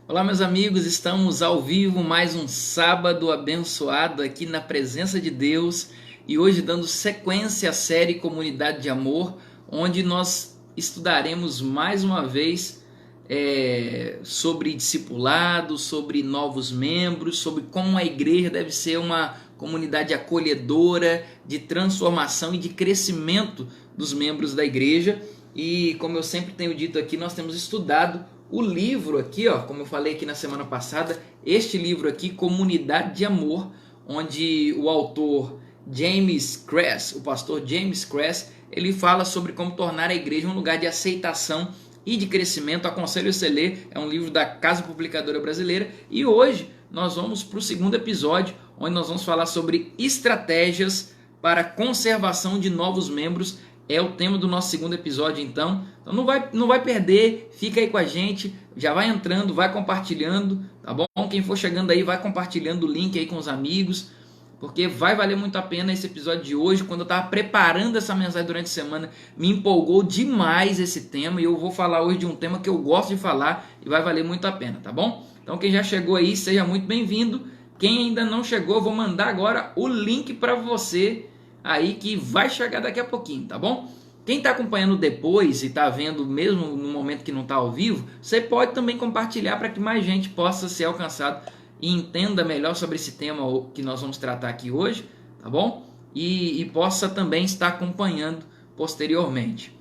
Olá, meus amigos, estamos ao vivo mais um sábado abençoado aqui na presença de Deus e hoje dando sequência à série Comunidade de Amor, onde nós estudaremos mais uma vez sobre discipulado, sobre novos membros, sobre como a igreja deve ser uma comunidade acolhedora, de transformação e de crescimento dos membros da igreja. E como eu sempre tenho dito aqui, nós temos estudado o livro aqui, ó, como eu falei aqui na semana passada, este livro aqui, Comunidade de Amor, onde o autor James Kress, o pastor James Kress, ele fala sobre como tornar a igreja um lugar de aceitação e de crescimento. Aconselho você a ler, é um livro da Casa Publicadora Brasileira. E hoje nós vamos para o segundo episódio, onde nós vamos falar sobre estratégias para a conservação de novos membros. É o tema do nosso segundo episódio, então não vai perder, fica aí com a gente, já vai entrando, vai compartilhando, tá bom? Quem for chegando aí, vai compartilhando o link aí com os amigos, porque vai valer muito a pena esse episódio de hoje. Quando eu estava preparando essa mensagem durante a semana, me empolgou demais esse tema, e eu vou falar hoje de um tema que eu gosto de falar e vai valer muito a pena, tá bom? Então quem já chegou aí, seja muito bem-vindo. Quem ainda não chegou, eu vou mandar agora o link para você aí que vai chegar daqui a pouquinho, tá bom? Quem está acompanhando depois e está vendo mesmo no momento que não está ao vivo, você pode também compartilhar para que mais gente possa ser alcançado e entenda melhor sobre esse tema que nós vamos tratar aqui hoje, tá bom? E possa também estar acompanhando posteriormente.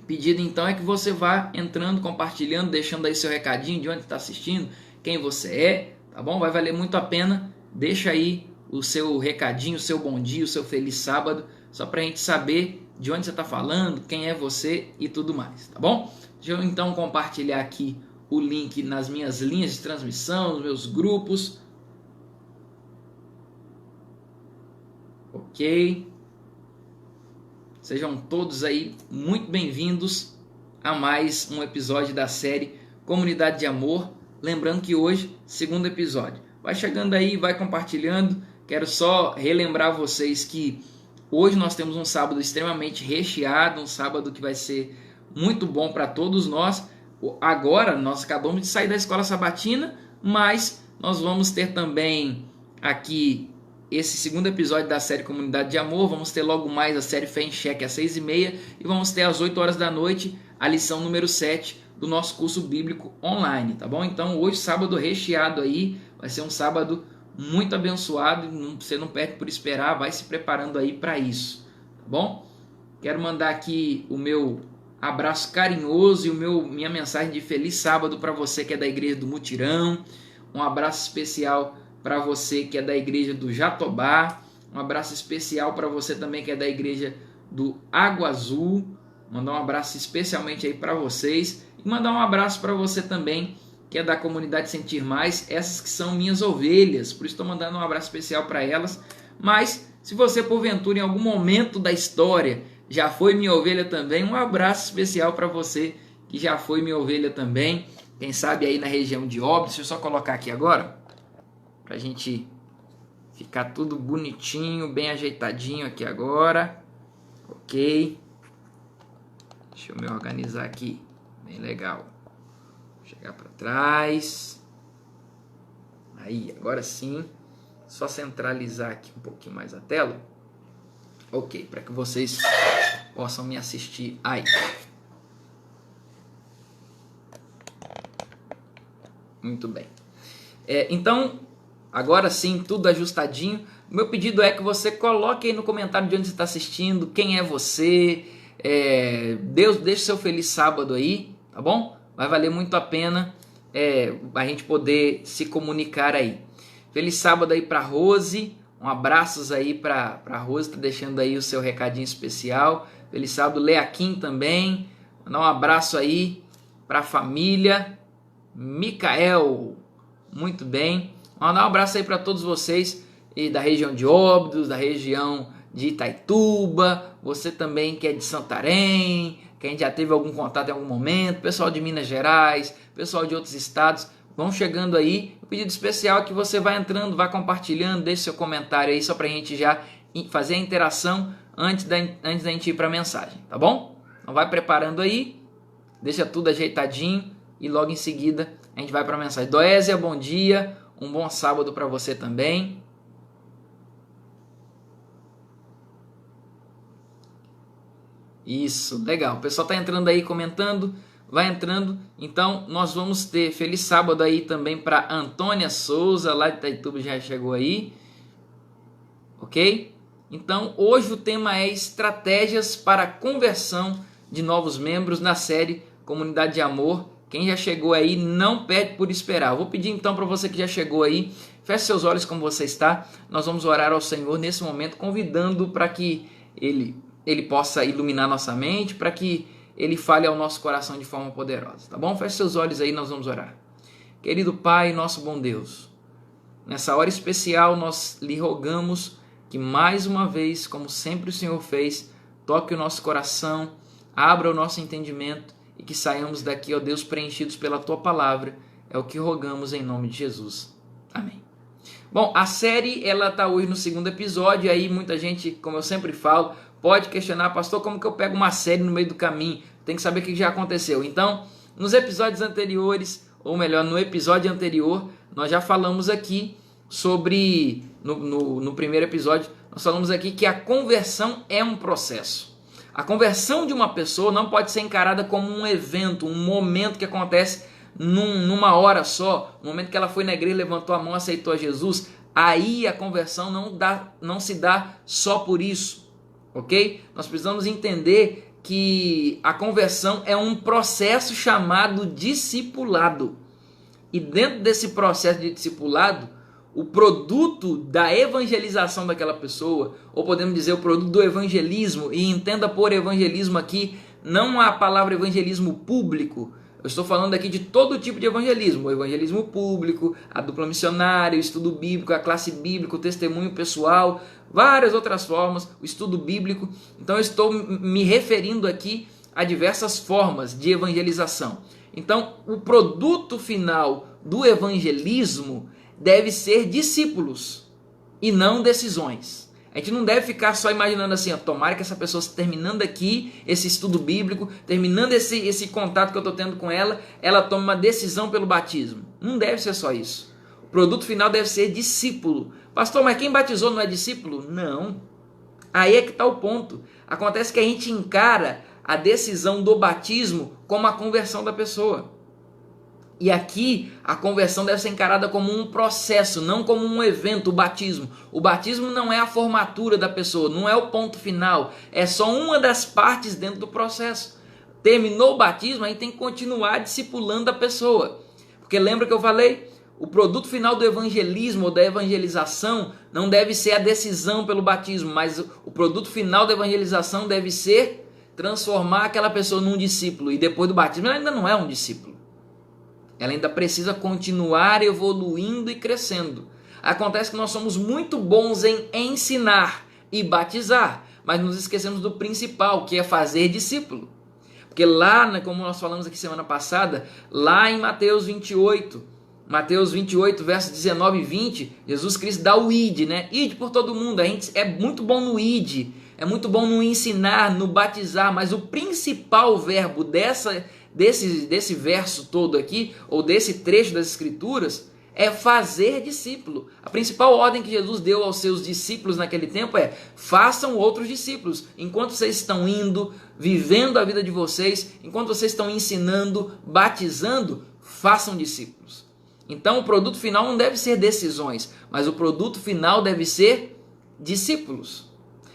O pedido então é que você vá entrando, compartilhando, deixando aí seu recadinho de onde está assistindo, quem você é, tá bom? Vai valer muito a pena, deixa aí o seu recadinho, o seu bom dia, o seu feliz sábado, só para a gente saber de onde você está falando, quem é você e tudo mais, tá bom? Deixa eu então compartilhar aqui o link nas minhas linhas de transmissão, nos meus grupos. Ok. Sejam todos aí muito bem-vindos a mais um episódio da série Comunidade de Amor. Lembrando que hoje, segundo episódio. Vai chegando aí, vai compartilhando. Quero só relembrar vocês que hoje nós temos um sábado extremamente recheado, um sábado que vai ser muito bom para todos nós. Agora nós acabamos de sair da escola sabatina, mas nós vamos ter também aqui esse segundo episódio da série Comunidade de Amor. Vamos ter logo mais a série Fé em Cheque às 6h30 e vamos ter às 8 horas da noite a lição número 7 do nosso curso bíblico online, tá bom? Então hoje, sábado recheado aí, vai ser um sábado muito abençoado, você não perde por esperar, vai se preparando aí para isso, tá bom? Quero mandar aqui o meu abraço carinhoso e minha mensagem de feliz sábado para você que é da igreja do Mutirão, um abraço especial para você que é da igreja do Jatobá, um abraço especial para você também que é da igreja do Água Azul, mandar um abraço especialmente aí para vocês e mandar um abraço para você também que é da comunidade Sentir Mais, essas que são minhas ovelhas, por isso estou mandando um abraço especial para elas. Mas se você porventura em algum momento da história já foi minha ovelha também, um abraço especial para você que já foi minha ovelha também, quem sabe aí na região de Óbidos. Deixa eu só colocar aqui agora, para a gente ficar tudo bonitinho, bem ajeitadinho aqui agora, ok? Deixa eu me organizar aqui, bem legal. Chegar para trás. Aí, agora sim. Só centralizar aqui um pouquinho mais a tela. Ok, para que vocês possam me assistir aí. Muito bem. Então, agora sim, tudo ajustadinho. O meu pedido é que você coloque aí no comentário de onde você está assistindo, quem é você. Deus, deixe seu feliz sábado aí, tá bom? Vai valer muito a pena a gente poder se comunicar aí. Feliz sábado aí para Rose. Um abraços aí para Rose, tá deixando aí o seu recadinho especial. Feliz sábado, Leaquim também. Mandar um abraço aí para a família. Micael, muito bem. Mandar um abraço aí para todos vocês e da região de Óbidos, da região de Itaituba. Você também que é de Santarém, quem já teve algum contato em algum momento, pessoal de Minas Gerais, pessoal de outros estados, vão chegando aí. O pedido especial é que você vá entrando, vá compartilhando, deixe seu comentário aí, só para a gente já fazer a interação antes da gente ir para a mensagem, tá bom? Então vai preparando aí, deixa tudo ajeitadinho, e logo em seguida a gente vai para a mensagem. Doésia, bom dia, um bom sábado para você também. Isso, legal. O pessoal está entrando aí, comentando, vai entrando. Então, nós vamos ter feliz sábado aí também para Antônia Souza, lá de Itaituba, já chegou aí. Ok? Então, hoje o tema é estratégias para a conversão de novos membros na série Comunidade de Amor. Quem já chegou aí, não perde por esperar. Eu vou pedir então para você que já chegou aí, feche seus olhos como você está. Nós vamos orar ao Senhor nesse momento, convidando para que Ele possa iluminar nossa mente, para que Ele fale ao nosso coração de forma poderosa, tá bom? Feche seus olhos aí, nós vamos orar. Querido Pai, nosso bom Deus, nessa hora especial nós lhe rogamos que mais uma vez, como sempre o Senhor fez, toque o nosso coração, abra o nosso entendimento e que saiamos daqui, ó Deus, preenchidos pela Tua Palavra. É o que rogamos em nome de Jesus. Amém. Bom, a série ela está hoje no segundo episódio, e aí muita gente, como eu sempre falo, pode questionar, pastor, como que eu pego uma série no meio do caminho? Tem que saber o que já aconteceu. Então, nos episódios anteriores, ou melhor, no episódio anterior, nós já falamos aqui sobre, no primeiro episódio, nós falamos aqui que a conversão é um processo. A conversão de uma pessoa não pode ser encarada como um evento, um momento que acontece numa hora só, no momento que ela foi na igreja, levantou a mão, aceitou a Jesus. Aí a conversão não se dá só por isso, ok? Nós precisamos entender que a conversão é um processo chamado discipulado. E dentro desse processo de discipulado, o produto da evangelização daquela pessoa, ou podemos dizer o produto do evangelismo, e entenda por evangelismo aqui, não a palavra evangelismo público, eu estou falando aqui de todo tipo de evangelismo, o evangelismo público, a dupla missionária, o estudo bíblico, a classe bíblica, o testemunho pessoal, várias outras formas, o estudo bíblico. Então eu estou me referindo aqui a diversas formas de evangelização. Então o produto final do evangelismo deve ser discípulos e não decisões. A gente não deve ficar só imaginando assim, ó, tomara que essa pessoa, terminando aqui esse estudo bíblico, terminando esse contato que eu estou tendo com ela, ela tome uma decisão pelo batismo. Não deve ser só isso. O produto final deve ser discípulo. Pastor, mas quem batizou não é discípulo? Não. Aí é que está o ponto. Acontece que a gente encara a decisão do batismo como a conversão da pessoa. E aqui a conversão deve ser encarada como um processo, não como um evento, o batismo. O batismo não é a formatura da pessoa, não é o ponto final, é só uma das partes dentro do processo. Terminou o batismo, aí tem que continuar discipulando a pessoa. Porque lembra que eu falei? O produto final do evangelismo ou da evangelização não deve ser a decisão pelo batismo, mas o produto final da evangelização deve ser transformar aquela pessoa num discípulo. E depois do batismo ela ainda não é um discípulo. Ela ainda precisa continuar evoluindo e crescendo. Acontece que nós somos muito bons em ensinar e batizar, mas nos esquecemos do principal, que é fazer discípulo. Porque lá, como nós falamos aqui semana passada, lá em Mateus 28, versos 19 e 20, Jesus Cristo dá o id, né? Ide por todo mundo. A gente é muito bom no id, é muito bom no ensinar, no batizar, mas o principal verbo desse verso todo aqui, ou desse trecho das Escrituras, é fazer discípulo. A principal ordem que Jesus deu aos seus discípulos naquele tempo é: façam outros discípulos. Enquanto vocês estão indo, vivendo a vida de vocês, enquanto vocês estão ensinando, batizando, façam discípulos. Então o produto final não deve ser decisões, mas o produto final deve ser discípulos.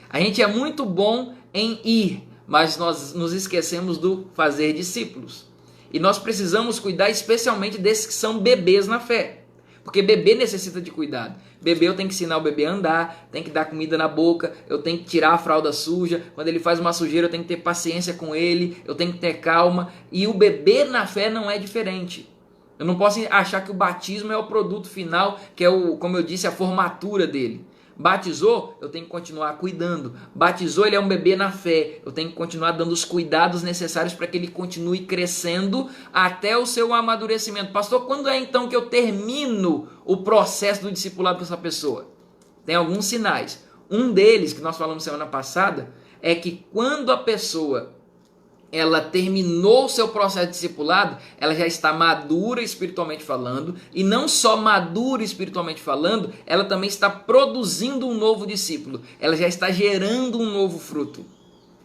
A gente é muito bom em ir, mas nós nos esquecemos do fazer discípulos. E nós precisamos cuidar especialmente desses que são bebês na fé. Porque bebê necessita de cuidado. Bebê, eu tenho que ensinar o bebê a andar, tenho que dar comida na boca, eu tenho que tirar a fralda suja. Quando ele faz uma sujeira, eu tenho que ter paciência com ele, eu tenho que ter calma. E o bebê na fé não é diferente. Eu não posso achar que o batismo é o produto final, que é, como eu disse, a formatura dele. Batizou, eu tenho que continuar cuidando. Batizou, ele é um bebê na fé. Eu tenho que continuar dando os cuidados necessários para que ele continue crescendo até o seu amadurecimento. Pastor, quando é então que eu termino o processo do discipulado com essa pessoa? Tem alguns sinais. Um deles, que nós falamos semana passada, é que quando a pessoa ela terminou o seu processo de discipulado, ela já está madura espiritualmente falando, e não só madura espiritualmente falando, ela também está produzindo um novo discípulo, ela já está gerando um novo fruto.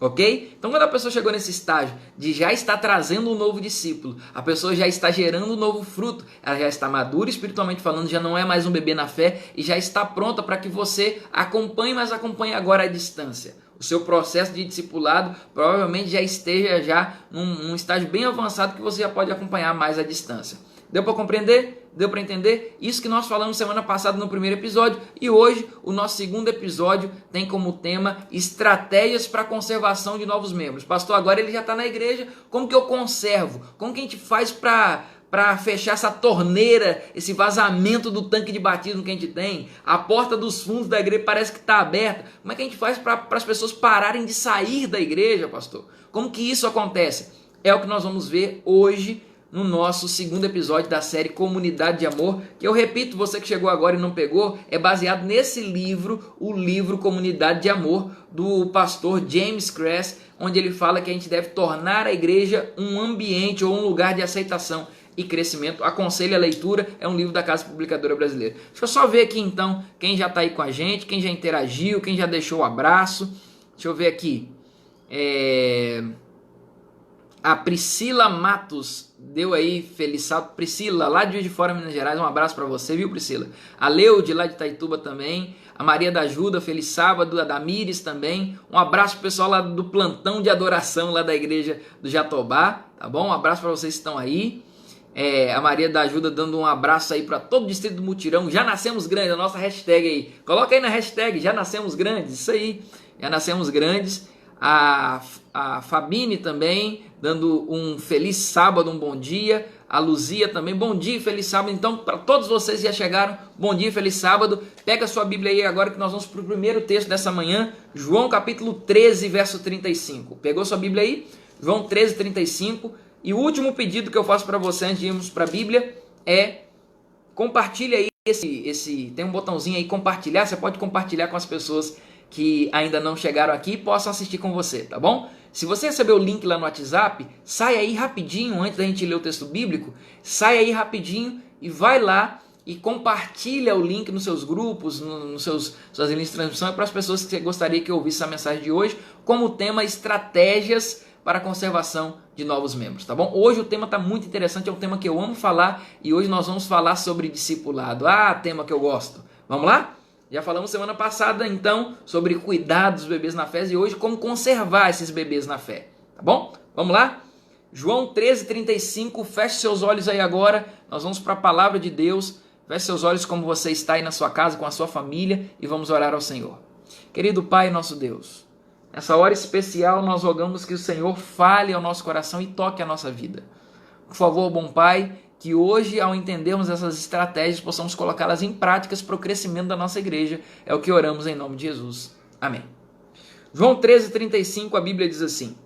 Ok? Então quando a pessoa chegou nesse estágio de já estar trazendo um novo discípulo, a pessoa já está gerando um novo fruto, ela já está madura espiritualmente falando, já não é mais um bebê na fé e já está pronta para que você acompanhe, mas acompanhe agora à distância. O seu processo de discipulado provavelmente já esteja já num estágio bem avançado que você já pode acompanhar mais à distância. Deu para compreender? Deu para entender? Isso que nós falamos semana passada no primeiro episódio, e hoje o nosso segundo episódio tem como tema estratégias para a conservação de novos membros. Pastor, agora ele já está na igreja, como que eu conservo? Como que a gente faz para fechar essa torneira, esse vazamento do tanque de batismo que a gente tem? A porta dos fundos da igreja parece que está aberta. Como é que a gente faz para as pessoas pararem de sair da igreja, pastor? Como que isso acontece? É o que nós vamos ver hoje no nosso segundo episódio da série Comunidade de Amor, que eu repito, você que chegou agora e não pegou, é baseado nesse livro, o livro Comunidade de Amor, do pastor James Kress, onde ele fala que a gente deve tornar a igreja um ambiente ou um lugar de aceitação e crescimento. Aconselho a leitura, é um livro da Casa Publicadora Brasileira. Deixa eu só ver aqui então quem já está aí com a gente, quem já interagiu, quem já deixou o abraço. Deixa eu ver aqui. A Priscila Matos deu aí feliz sábado. Priscila, lá de Juiz de Fora, Minas Gerais, um abraço para você, viu, Priscila? A Leude, lá de Itaituba também. A Maria da Ajuda, feliz sábado. A Damires também. Um abraço pro pessoal lá do plantão de adoração lá da igreja do Jatobá, tá bom? Um abraço para vocês que estão aí. A Maria da Ajuda dando um abraço aí para todo o distrito do Mutirão. Já nascemos grandes, a nossa hashtag aí. Coloca aí na hashtag, já nascemos grandes, isso aí. Já nascemos grandes. A Fabine também, dando um feliz sábado, um bom dia. A Luzia também, bom dia e feliz sábado. Então, para todos vocês que já chegaram, bom dia e feliz sábado. Pega a sua Bíblia aí agora que nós vamos para o primeiro texto dessa manhã. João capítulo 13, verso 35. Pegou sua Bíblia aí? João 13, 35. E o último pedido que eu faço para você antes de irmos para a Bíblia é compartilhe aí tem um botãozinho aí, compartilhar. Você pode compartilhar com as pessoas que ainda não chegaram aqui e possam assistir com você, tá bom? Se você recebeu o link lá no WhatsApp, sai aí rapidinho, antes da gente ler o texto bíblico, sai aí rapidinho e vai lá e compartilha o link nos seus grupos, suas linhas de transmissão, para as pessoas que você gostaria que eu ouvisse essa mensagem de hoje, como tema estratégias para a conservação de novos membros, tá bom? Hoje o tema está muito interessante, é um tema que eu amo falar, e hoje nós vamos falar sobre discipulado. Tema que eu gosto. Vamos lá? Já falamos semana passada, então, sobre cuidar dos bebês na fé, e hoje como conservar esses bebês na fé, tá bom? Vamos lá? João 13, 35, feche seus olhos aí agora, nós vamos para a palavra de Deus. Feche seus olhos como você está aí na sua casa, com a sua família, e vamos orar ao Senhor. Querido Pai, nosso Deus, nessa hora especial nós rogamos que o Senhor fale ao nosso coração e toque a nossa vida. Por favor, bom Pai, que hoje, ao entendermos essas estratégias, possamos colocá-las em práticas para o crescimento da nossa igreja. É o que oramos em nome de Jesus. Amém. João 13, 35, a Bíblia diz assim: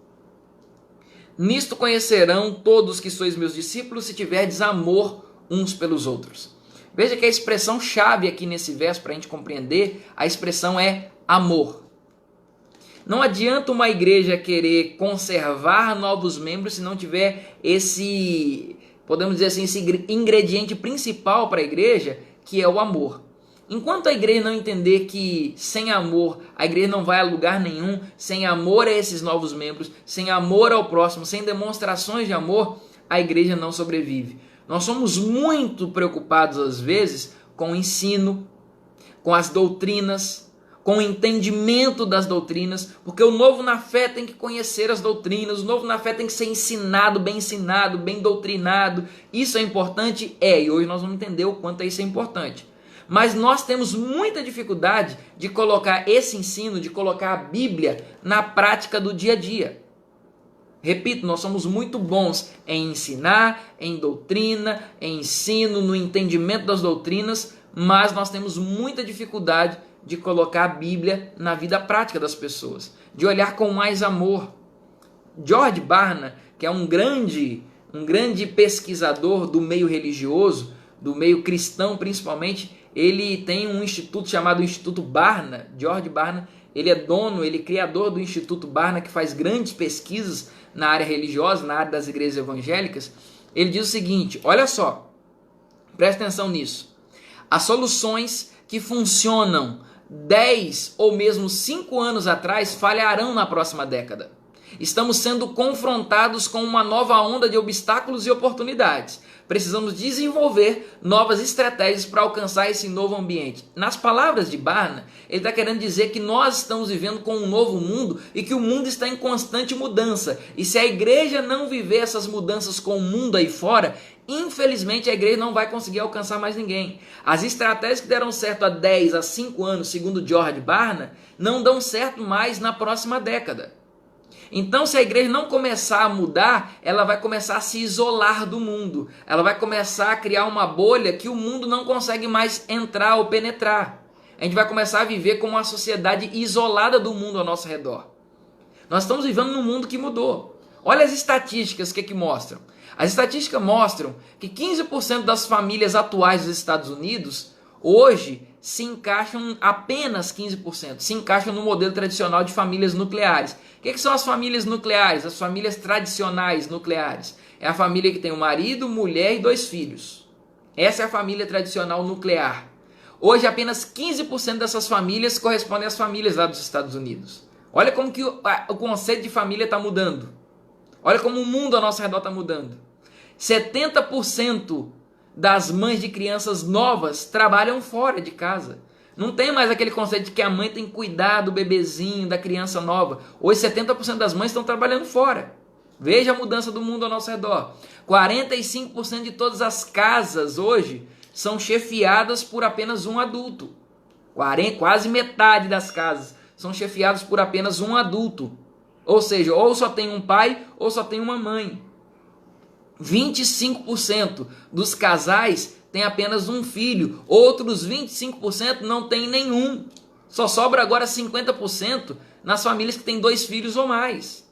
Nisto conhecerão todos que sois meus discípulos, se tiverdes amor uns pelos outros. Veja que a expressão chave aqui nesse verso, para a gente compreender, a expressão é amor. Não adianta uma igreja querer conservar novos membros se não tiver esse, podemos dizer assim, esse ingrediente principal para a igreja, que é o amor. Enquanto a igreja não entender que sem amor a igreja não vai a lugar nenhum, sem amor a esses novos membros, sem amor ao próximo, sem demonstrações de amor, a igreja não sobrevive. Nós somos muito preocupados às vezes com o ensino, com as doutrinas, com o entendimento das doutrinas, porque o novo na fé tem que conhecer as doutrinas, o novo na fé tem que ser ensinado, bem doutrinado. Isso é importante? E hoje nós vamos entender o quanto isso é importante. Mas nós temos muita dificuldade de colocar esse ensino, de colocar a Bíblia na prática do dia a dia. Repito, nós somos muito bons em ensinar, em doutrina, em ensino, no entendimento das doutrinas, mas nós temos muita dificuldade de colocar a Bíblia na vida prática das pessoas, de olhar com mais amor. George Barna, que é um grande pesquisador do meio religioso, do meio cristão principalmente, ele tem um instituto chamado Instituto Barna, George Barna, ele é dono, ele é criador do Instituto Barna, que faz grandes pesquisas na área religiosa, na área das igrejas evangélicas. Ele diz o seguinte, olha só, presta atenção nisso. As soluções que funcionam 10 ou mesmo 5 anos atrás falharão na próxima década. Estamos sendo confrontados com uma nova onda de obstáculos e oportunidades. Precisamos desenvolver novas estratégias para alcançar esse novo ambiente. Nas palavras de Barna, ele está querendo dizer que nós estamos vivendo com um novo mundo e que o mundo está em constante mudança. E se a igreja não viver essas mudanças com o mundo aí fora, infelizmente a igreja não vai conseguir alcançar mais ninguém. As estratégias que deram certo há 10, há 5 anos, segundo George Barna, não dão certo mais na próxima década. Então, se a igreja não começar a mudar, ela vai começar a se isolar do mundo. Ela vai começar a criar uma bolha que o mundo não consegue mais entrar ou penetrar. A gente vai começar a viver como uma sociedade isolada do mundo ao nosso redor. Nós estamos vivendo num mundo que mudou. Olha as estatísticas que mostram. As estatísticas mostram que 15% das famílias atuais dos Estados Unidos, hoje, se encaixam, apenas 15%, se encaixam no modelo tradicional de famílias nucleares. O que são as famílias nucleares? As famílias tradicionais nucleares. É a família que tem um marido, mulher e 2 filhos. Essa é a família tradicional nuclear. Hoje, apenas 15% dessas famílias correspondem às famílias lá dos Estados Unidos. Olha como que o conceito de família está mudando. Olha como o mundo ao nosso redor está mudando. 70% das mães de crianças novas trabalham fora de casa. Não tem mais aquele conceito de que a mãe tem que cuidar do bebezinho, da criança nova. Hoje 70% das mães estão trabalhando fora. Veja a mudança do mundo ao nosso redor. 45% de todas as casas hoje são chefiadas por apenas um adulto. Quase metade das casas são chefiadas por apenas um adulto. Ou seja, ou só tem um pai ou só tem uma mãe. 25% dos casais tem apenas um filho, outros 25% não tem nenhum. Só sobra agora 50% nas famílias que têm 2 filhos ou mais.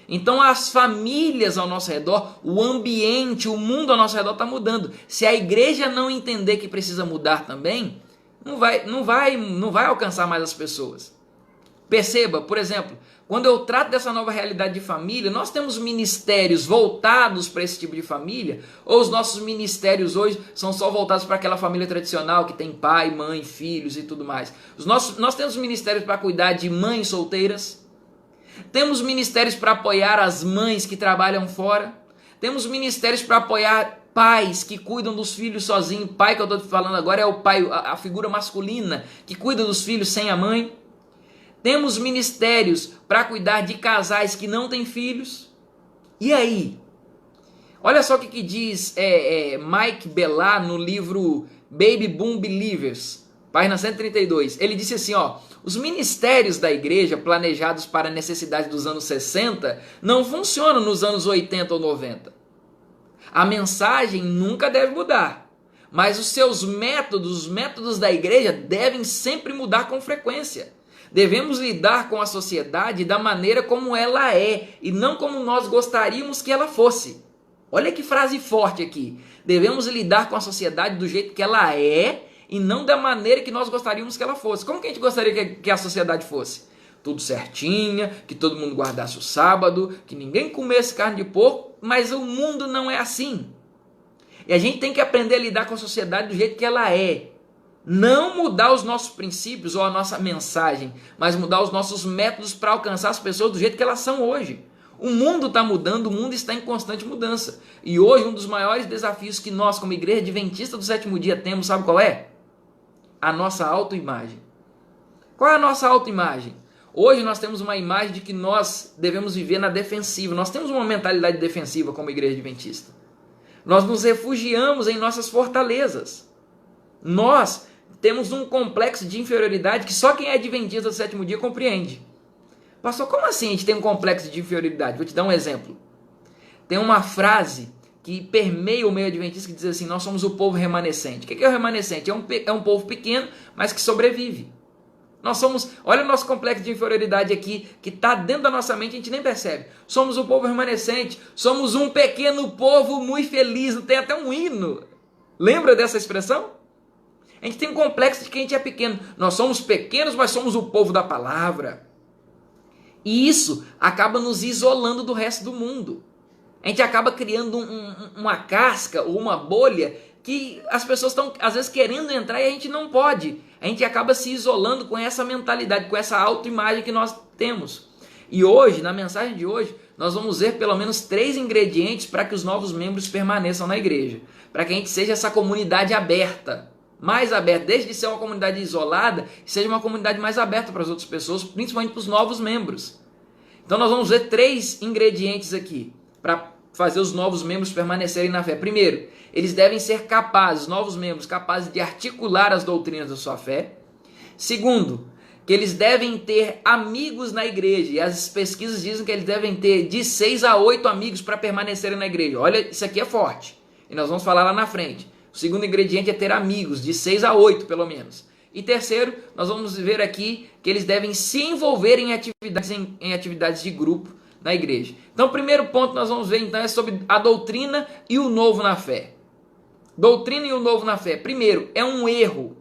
Então as famílias ao nosso redor, o ambiente, o mundo ao nosso redor está mudando. Se a igreja não entender que precisa mudar também, não vai alcançar mais as pessoas. Perceba, por exemplo, quando eu trato dessa nova realidade de família, nós temos ministérios voltados para esse tipo de família, ou os nossos ministérios hoje são só voltados para aquela família tradicional que tem pai, mãe, filhos e tudo mais. Nós temos ministérios para cuidar de mães solteiras, temos ministérios para apoiar as mães que trabalham fora, temos ministérios para apoiar pais que cuidam dos filhos sozinhos. Pai que eu estou falando agora é o pai, a figura masculina que cuida dos filhos sem a mãe. Temos ministérios para cuidar de casais que não têm filhos. E aí? Olha só o que diz Mike Bellar no livro Baby Boom Believers, página 132. Ele disse assim, os ministérios da igreja planejados para a necessidade dos anos 60 não funcionam nos anos 80 ou 90. A mensagem nunca deve mudar, mas os seus métodos, os métodos da igreja devem sempre mudar com frequência. Devemos lidar com a sociedade da maneira como ela é e não como nós gostaríamos que ela fosse. Olha que frase forte aqui. Devemos lidar com a sociedade do jeito que ela é e não da maneira que nós gostaríamos que ela fosse. Como que a gente gostaria que a sociedade fosse? Tudo certinha, que todo mundo guardasse o sábado, que ninguém comesse carne de porco, mas o mundo não é assim. E a gente tem que aprender a lidar com a sociedade do jeito que ela é. Não mudar os nossos princípios ou a nossa mensagem, mas mudar os nossos métodos para alcançar as pessoas do jeito que elas são hoje. O mundo está mudando, o mundo está em constante mudança. E hoje um dos maiores desafios que nós, como igreja adventista do sétimo dia, temos, sabe qual é? A nossa autoimagem. Qual é a nossa autoimagem? Hoje nós temos uma imagem de que nós devemos viver na defensiva. Nós temos uma mentalidade defensiva como igreja adventista. Nós nos refugiamos em nossas fortalezas. Nós temos um complexo de inferioridade que só quem é adventista do sétimo dia compreende. Pastor, como assim a gente tem um complexo de inferioridade? Vou te dar um exemplo. Tem uma frase que permeia o meio adventista que diz assim, nós somos o povo remanescente. O que é o remanescente? É um povo pequeno, mas que sobrevive. Nós somos, olha o nosso complexo de inferioridade aqui, que está dentro da nossa mente, a gente nem percebe. Somos o povo remanescente, somos um pequeno povo muito feliz, tem até um hino. Lembra dessa expressão? A gente tem um complexo de que a gente é pequeno. Nós somos pequenos, mas somos o povo da palavra. E isso acaba nos isolando do resto do mundo. A gente acaba criando uma casca ou uma bolha que as pessoas estão, às vezes, querendo entrar e a gente não pode. A gente acaba se isolando com essa mentalidade, com essa autoimagem que nós temos. E hoje, na mensagem de hoje, nós vamos ver pelo menos 3 ingredientes para que os novos membros permaneçam na igreja. Para que a gente seja essa comunidade aberta. Mais aberta, desde de ser uma comunidade isolada, seja uma comunidade mais aberta para as outras pessoas, principalmente para os novos membros. Então nós vamos ver 3 ingredientes aqui para fazer os novos membros permanecerem na fé. Primeiro, eles devem ser capazes, novos membros, capazes de articular as doutrinas da sua fé. Segundo, que eles devem ter amigos na igreja, e as pesquisas dizem que eles devem ter de 6 a 8 amigos para permanecerem na igreja. Olha, isso aqui é forte, e nós vamos falar lá na frente. O segundo ingrediente é ter amigos, de 6 a 8 pelo menos. E terceiro, nós vamos ver aqui que eles devem se envolver em atividades de grupo na igreja. Então o primeiro ponto que nós vamos ver então é sobre a doutrina e o novo na fé. Doutrina e o novo na fé. Primeiro, é um erro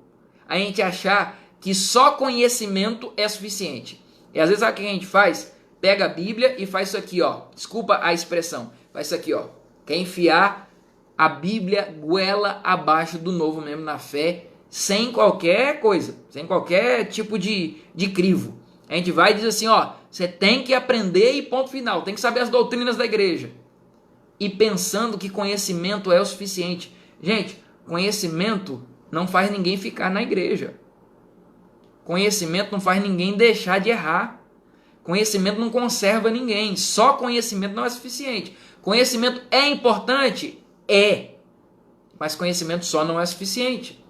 a gente achar que só conhecimento é suficiente. E às vezes sabe o que a gente faz? Pega a Bíblia e faz isso aqui, ó. Desculpa a expressão. Faz isso aqui, ó. Quer enfiar a Bíblia goela abaixo do novo membro na fé, sem qualquer coisa, sem qualquer tipo de crivo. A gente vai e diz assim, ó, você tem que aprender e ponto final, tem que saber as doutrinas da igreja. E pensando que conhecimento é o suficiente. Gente, conhecimento não faz ninguém ficar na igreja. Conhecimento não faz ninguém deixar de errar. Conhecimento não conserva ninguém. Só conhecimento não é suficiente. Conhecimento é importante? É. Mas conhecimento só não é suficiente.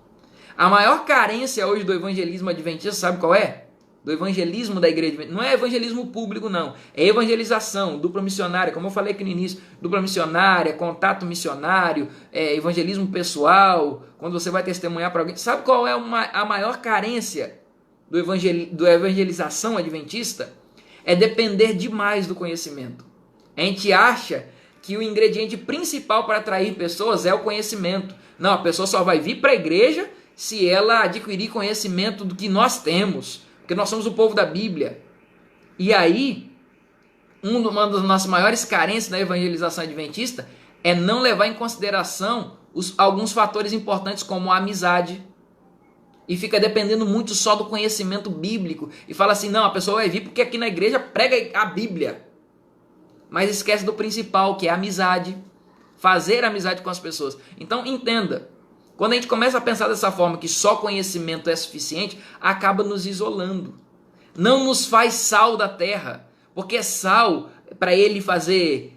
A maior carência hoje do evangelismo adventista, sabe qual é? Do evangelismo da igreja. Não é evangelismo público, não. É evangelização, dupla missionária, como eu falei aqui no início. Dupla missionária, contato missionário, evangelismo pessoal, quando você vai testemunhar para alguém. Sabe qual é a maior carência do evangelização adventista? É depender demais do conhecimento. A gente acha que o ingrediente principal para atrair pessoas é o conhecimento. Não, a pessoa só vai vir para a igreja se ela adquirir conhecimento do que nós temos, porque nós somos o povo da Bíblia. E aí, uma das nossas maiores carências na evangelização adventista é não levar em consideração alguns fatores importantes como a amizade. E fica dependendo muito só do conhecimento bíblico. E fala assim, não, a pessoa vai vir porque aqui na igreja prega a Bíblia. Mas esquece do principal, que é a amizade. Fazer amizade com as pessoas. Então, entenda. Quando a gente começa a pensar dessa forma, que só conhecimento é suficiente, acaba nos isolando. Não nos faz sal da terra. Porque sal, para ele fazer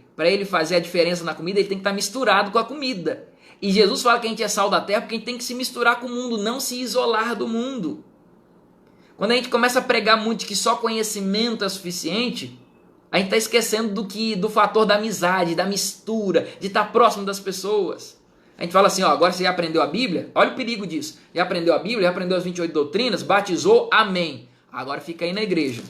a diferença na comida, ele tem que estar misturado com a comida. E Jesus fala que a gente é sal da terra porque a gente tem que se misturar com o mundo, não se isolar do mundo. Quando a gente começa a pregar muito que só conhecimento é suficiente, a gente está esquecendo do fator da amizade, da mistura, de estar próximo das pessoas. A gente fala assim, ó, agora você já aprendeu a Bíblia? Olha o perigo disso. Já aprendeu a Bíblia? Já aprendeu as 28 doutrinas? Batizou? Amém. Agora fica aí na igreja.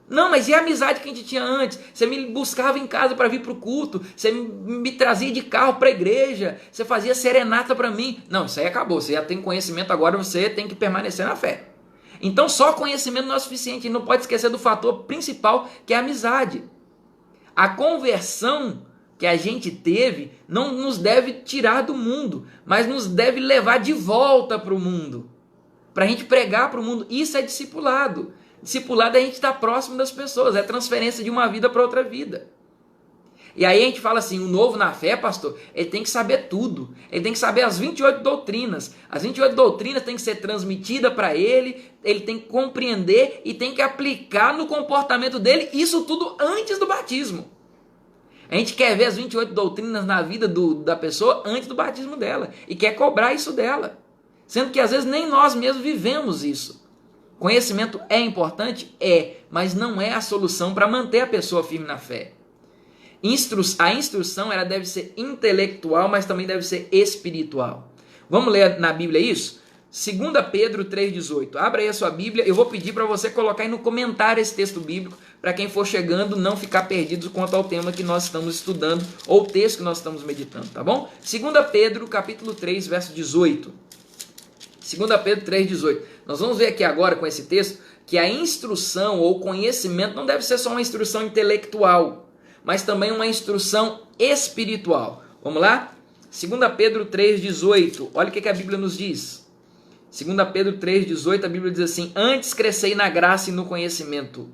Não, mas e a amizade que a gente tinha antes? Você me buscava em casa para vir para o culto, você me trazia de carro para a igreja, você fazia serenata para mim. Não, isso aí acabou, você já tem conhecimento, agora você tem que permanecer na fé. Então só conhecimento não é suficiente, não pode esquecer do fator principal, que é a amizade. A conversão que a gente teve não nos deve tirar do mundo, mas nos deve levar de volta para o mundo, para a gente pregar para o mundo. Isso é discipulado. Discipulado é a gente estar próximo das pessoas, é transferência de uma vida para outra vida. E aí a gente fala assim, o novo na fé, pastor, ele tem que saber tudo. Ele tem que saber as 28 doutrinas. As 28 doutrinas têm que ser transmitidas para ele tem que compreender e tem que aplicar no comportamento dele, isso tudo antes do batismo. A gente quer ver as 28 doutrinas na vida da pessoa antes do batismo dela e quer cobrar isso dela. Sendo que às vezes nem nós mesmos vivemos isso. Conhecimento é importante? É, mas não é a solução para manter a pessoa firme na fé. A instrução ela deve ser intelectual, mas também deve ser espiritual. Vamos ler na Bíblia isso? 2 Pedro 3,18. Abra aí a sua Bíblia. Eu vou pedir para você colocar aí no comentário esse texto bíblico, para quem for chegando não ficar perdido quanto ao tema que nós estamos estudando, ou o texto que nós estamos meditando, tá bom? 2 Pedro, capítulo 3, verso 18. 2 Pedro 3,18. Nós vamos ver aqui agora com esse texto que a instrução ou conhecimento não deve ser só uma instrução intelectual, mas também uma instrução espiritual. Vamos lá? 2 Pedro 3,18. Olha o que a Bíblia nos diz. 2 Pedro 3,18, a Bíblia diz assim: antes crescei na graça e no conhecimento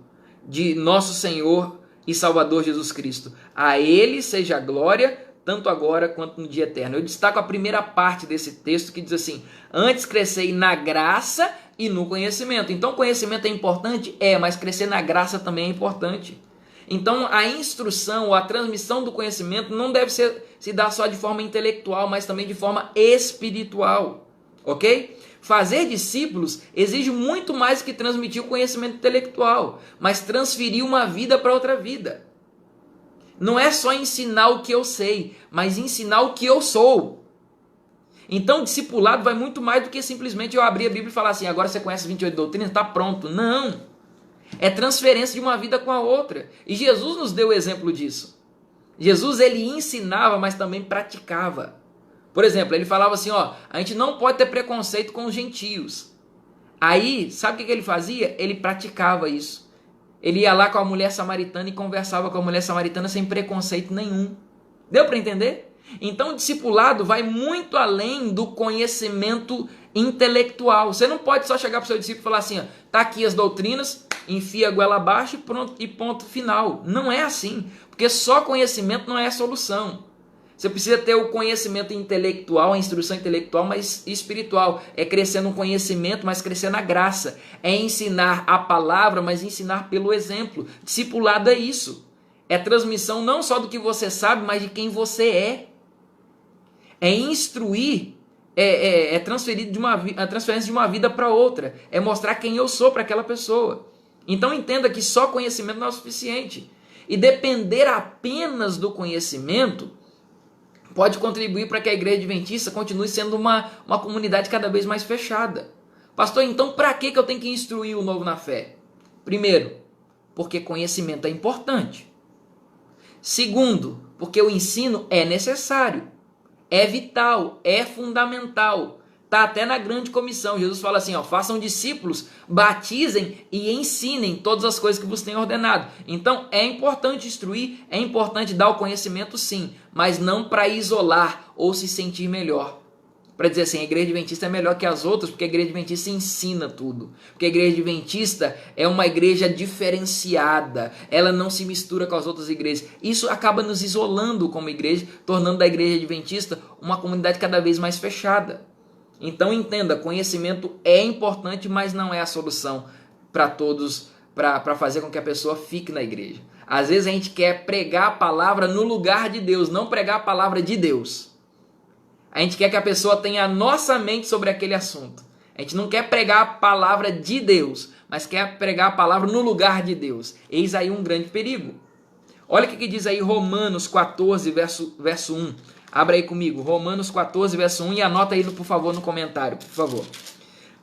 de nosso Senhor e Salvador Jesus Cristo. A Ele seja a glória, tanto agora quanto no dia eterno. Eu destaco a primeira parte desse texto que diz assim: antes crescei na graça e no conhecimento. Então conhecimento é importante? É, mas crescer na graça também é importante. Então a instrução ou a transmissão do conhecimento não deve se dar só de forma intelectual, mas também de forma espiritual, ok? Fazer discípulos exige muito mais que transmitir o conhecimento intelectual, mas transferir uma vida para outra vida. Não é só ensinar o que eu sei, mas ensinar o que eu sou. Então, discipulado vai muito mais do que simplesmente eu abrir a Bíblia e falar assim: agora você conhece 28 doutrinas, está pronto. Não. É transferência de uma vida com a outra. E Jesus nos deu o exemplo disso. Jesus, ele ensinava, mas também praticava. Por exemplo, ele falava assim, ó, a gente não pode ter preconceito com os gentios. Aí, sabe o que ele fazia? Ele praticava isso. Ele ia lá com a mulher samaritana e conversava com a mulher samaritana sem preconceito nenhum. Deu para entender? Então o discipulado vai muito além do conhecimento intelectual. Você não pode só chegar para o seu discípulo e falar assim, ó, tá aqui as doutrinas, enfia a goela abaixo e pronto, e ponto final. Não é assim, porque só conhecimento não é a solução. Você precisa ter o conhecimento intelectual, a instrução intelectual, mas espiritual. É crescer no conhecimento, mas crescer na graça. É ensinar a palavra, mas ensinar pelo exemplo. Discipulado é isso. É transmissão não só do que você sabe, mas de quem você é. É instruir, transferir a transferência de uma vida para outra. É mostrar quem eu sou para aquela pessoa. Então entenda que só conhecimento não é o suficiente. E depender apenas do conhecimento pode contribuir para que a igreja adventista continue sendo uma comunidade cada vez mais fechada. Pastor, então para que eu tenho que instruir o novo na fé? Primeiro, porque conhecimento é importante. Segundo, porque o ensino é necessário, é vital, é fundamental. Está até na grande comissão. Jesus fala assim, ó, façam discípulos, batizem e ensinem todas as coisas que vos tenho ordenado. Então é importante instruir, é importante dar o conhecimento sim, mas não para isolar ou se sentir melhor. Para dizer assim, a igreja adventista é melhor que as outras, porque a igreja adventista ensina tudo. Porque a igreja adventista é uma igreja diferenciada, ela não se mistura com as outras igrejas. Isso acaba nos isolando como igreja, tornando a igreja adventista uma comunidade cada vez mais fechada. Então entenda, conhecimento é importante, mas não é a solução para todos, para fazer com que a pessoa fique na igreja. Às vezes a gente quer pregar a palavra no lugar de Deus, não pregar a palavra de Deus. A gente quer que a pessoa tenha a nossa mente sobre aquele assunto. A gente não quer pregar a palavra de Deus, mas quer pregar a palavra no lugar de Deus. Eis aí um grande perigo. Olha o que diz aí Romanos 14, verso 1. Abra aí comigo, Romanos 14, verso 1, e anota aí, por favor, no comentário, por favor.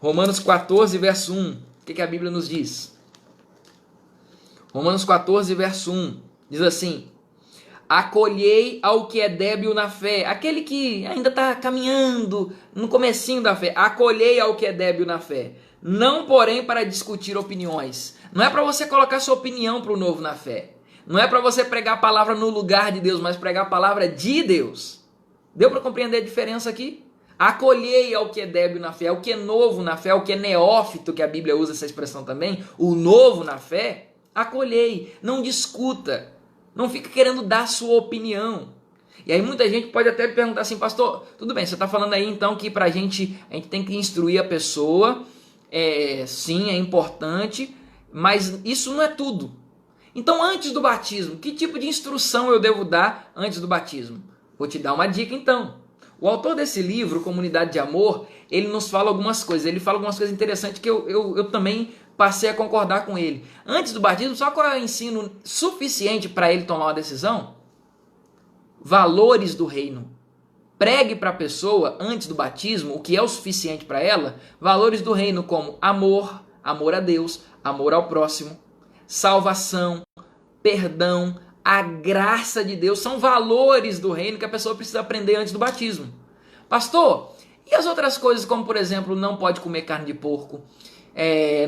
Romanos 14, verso 1, o que a Bíblia nos diz? Romanos 14, verso 1, diz assim: acolhei ao que é débil na fé, aquele que ainda está caminhando no comecinho da fé, acolhei ao que é débil na fé, não porém para discutir opiniões. Não é para você colocar sua opinião para o novo na fé. Não é para você pregar a palavra no lugar de Deus, mas pregar a palavra de Deus. Deu para compreender a diferença aqui? Acolhei ao que é débil na fé, ao que é novo na fé, ao que é neófito, que a Bíblia usa essa expressão também, o novo na fé, acolhei, não discuta, não fica querendo dar sua opinião. E aí muita gente pode até perguntar assim, pastor, tudo bem, você está falando aí então que a gente tem que instruir a pessoa, sim, é importante, mas isso não é tudo. Então, antes do batismo, que tipo de instrução eu devo dar antes do batismo? Vou te dar uma dica, então. O autor desse livro, Comunidade de Amor, ele nos fala algumas coisas. Ele fala algumas coisas interessantes que eu também passei a concordar com ele. Antes do batismo, só qual é o ensino suficiente para ele tomar uma decisão? Valores do reino. Pregue para a pessoa, antes do batismo, o que é o suficiente para ela, valores do reino como amor, amor a Deus, amor ao próximo, salvação, perdão, a graça de Deus, são valores do reino que a pessoa precisa aprender antes do batismo. Pastor, E as outras coisas, como por exemplo, não pode comer carne de porco,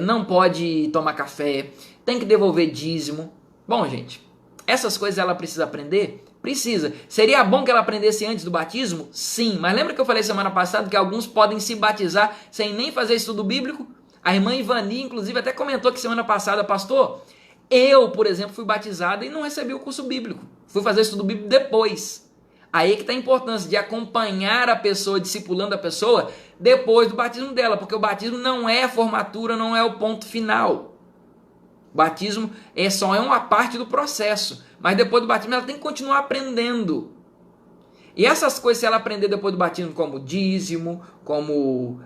não pode tomar café, tem que devolver dízimo. Bom, gente, essas coisas ela precisa aprender? Precisa. Seria bom que ela aprendesse antes do batismo? Sim. Mas lembra que eu falei semana passada que alguns podem se batizar sem nem fazer estudo bíblico? A irmã Ivani, inclusive, até comentou que semana passada, pastor, eu, por exemplo, fui batizada e não recebi o curso bíblico. Fui fazer estudo bíblico depois. Aí que está a importância de acompanhar a pessoa, discipulando a pessoa, depois do batismo dela, porque o batismo não é a formatura, não é o ponto final. O batismo só é uma parte do processo, mas depois do batismo ela tem que continuar aprendendo. E essas coisas, se ela aprender depois do batismo, como dízimo, como